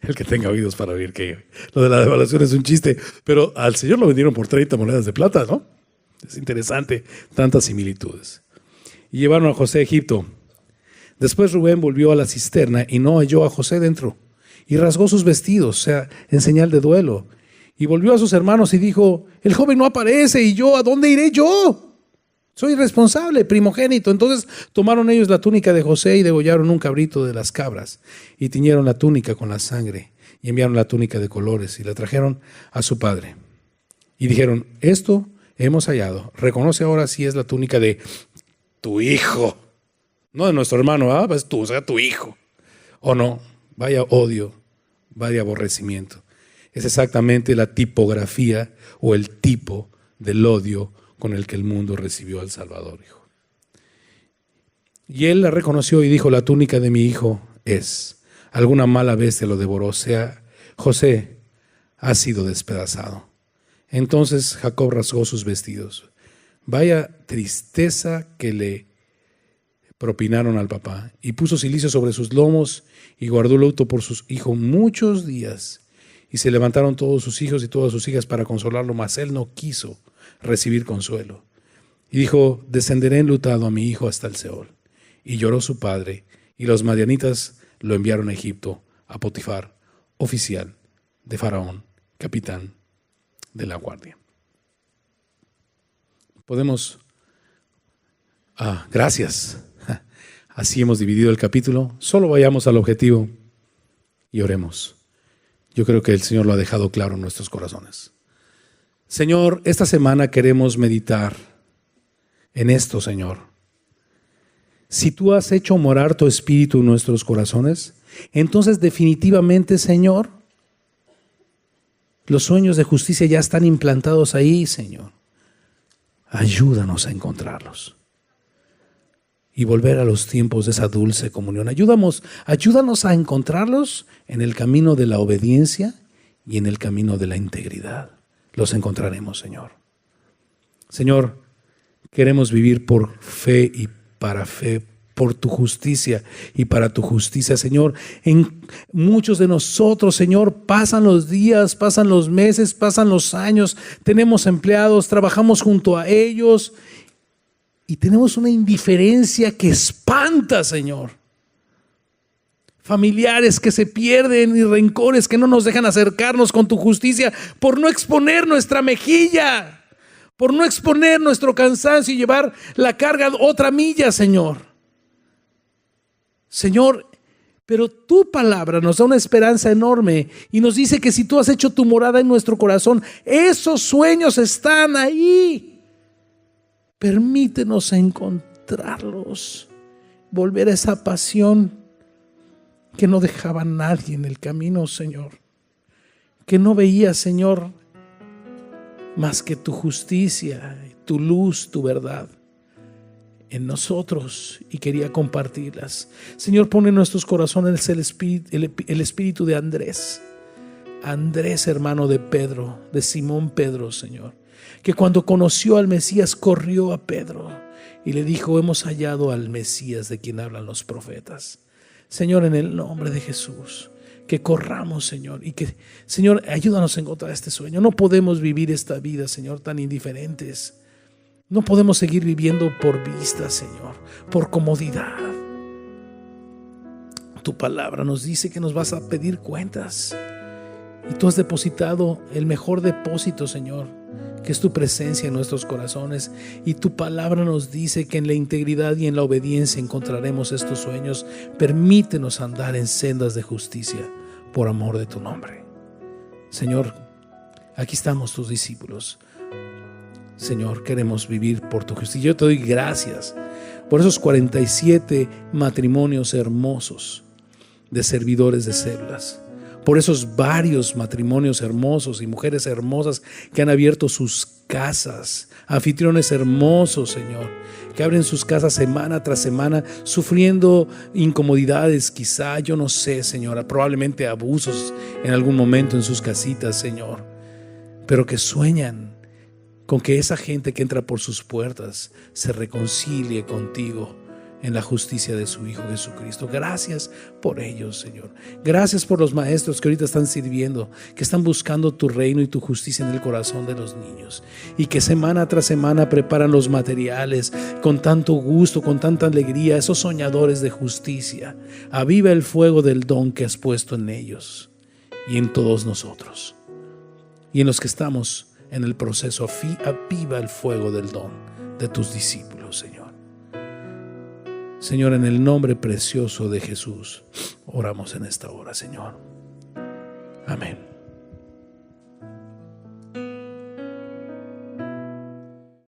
El que tenga oídos para oír, que lo de la devaluación es un chiste, pero al Señor lo vendieron por 30 monedas de plata, ¿no? Es interesante, tantas similitudes. Y llevaron a José a Egipto. Después Rubén volvió a la cisterna y no halló a José dentro, y rasgó sus vestidos, o sea, en señal de duelo. Y volvió a sus hermanos y dijo: el joven no aparece, y yo, ¿a dónde iré yo? Soy responsable, primogénito. Entonces tomaron ellos la túnica de José y degollaron un cabrito de las cabras, y tiñeron la túnica con la sangre, y enviaron la túnica de colores, y la trajeron a su padre. Y dijeron: esto hemos hallado. Reconoce ahora si es la túnica de tu hijo. No de nuestro hermano, pues tú, o sea, tu hijo. O no, vaya odio, vaya aborrecimiento. Es exactamente la tipografía o el tipo del odio con el que el mundo recibió al Salvador, hijo. Y él la reconoció y dijo: la túnica de mi hijo es. Alguna mala bestia lo devoró, o sea, José ha sido despedazado. Entonces Jacob rasgó sus vestidos. Vaya tristeza que le propinaron al papá, y puso cilicio sobre sus lomos y guardó luto por su hijo muchos días. Y se levantaron todos sus hijos y todas sus hijas para consolarlo, mas él no quiso recibir consuelo. Y dijo: descenderé enlutado a mi hijo hasta el Seol. Y lloró su padre, y los madianitas lo enviaron a Egipto, a Potifar, oficial de Faraón, capitán de la guardia. Podemos... gracias. Así hemos dividido el capítulo. Solo vayamos al objetivo y oremos. Yo creo que el Señor lo ha dejado claro en nuestros corazones. Señor, esta semana queremos meditar en esto, Señor. Si tú has hecho morar tu espíritu en nuestros corazones, entonces definitivamente, Señor, los sueños de justicia ya están implantados ahí, Señor. Ayúdanos a encontrarlos y volver a los tiempos de esa dulce comunión. Ayúdanos a encontrarlos en el camino de la obediencia y en el camino de la integridad. Los encontraremos, Señor. Señor, queremos vivir por fe y para fe, por tu justicia y para tu justicia, Señor. En muchos de nosotros, Señor, pasan los días, pasan los meses, pasan los años, tenemos empleados, trabajamos junto a ellos y tenemos una indiferencia que espanta, Señor. Familiares que se pierden y rencores que no nos dejan acercarnos con tu justicia por no exponer nuestra mejilla, por no exponer nuestro cansancio y llevar la carga otra milla, Señor. Señor, pero tu palabra nos da una esperanza enorme y nos dice que si tú has hecho tu morada en nuestro corazón, esos sueños están ahí. Permítenos encontrarlos, volver a esa pasión que no dejaba a nadie en el camino, Señor, que no veía, Señor, más que tu justicia, tu luz, tu verdad en nosotros y quería compartirlas. Señor, pone en nuestros corazones el espíritu de Andrés, hermano de Pedro, de Simón Pedro, Señor, que cuando conoció al Mesías corrió a Pedro y le dijo: hemos hallado al Mesías de quien hablan los profetas. Señor, en el nombre de Jesús, que corramos, Señor, y que, Señor, ayúdanos a encontrar este sueño. No podemos vivir esta vida, Señor, tan indiferentes. No podemos seguir viviendo por vista, Señor, por comodidad. Tu palabra nos dice que nos vas a pedir cuentas, y tú has depositado el mejor depósito, Señor, que es tu presencia en nuestros corazones, y tu palabra nos dice que en la integridad y en la obediencia encontraremos estos sueños. Permítenos andar en sendas de justicia por amor de tu nombre. Señor, aquí estamos tus discípulos. Señor, queremos vivir por tu justicia. Yo te doy gracias por esos 47 matrimonios hermosos de servidores de células, por esos varios matrimonios hermosos y mujeres hermosas que han abierto sus casas, anfitriones hermosos, Señor, que abren sus casas semana tras semana, sufriendo incomodidades, quizá, yo no sé, Señor, probablemente abusos en algún momento en sus casitas, Señor, pero que sueñan con que esa gente que entra por sus puertas se reconcilie contigo en la justicia de su Hijo Jesucristo. Gracias por ellos, Señor. Gracias por los maestros que ahorita están sirviendo, que están buscando tu reino y tu justicia en el corazón de los niños, y que semana tras semana preparan los materiales con tanto gusto, con tanta alegría. Esos soñadores de justicia, aviva el fuego del don que has puesto en ellos y en todos nosotros, y en los que estamos en el proceso. Aviva el fuego del don de tus discípulos, Señor. Señor, en el nombre precioso de Jesús, oramos en esta hora, Señor. Amén.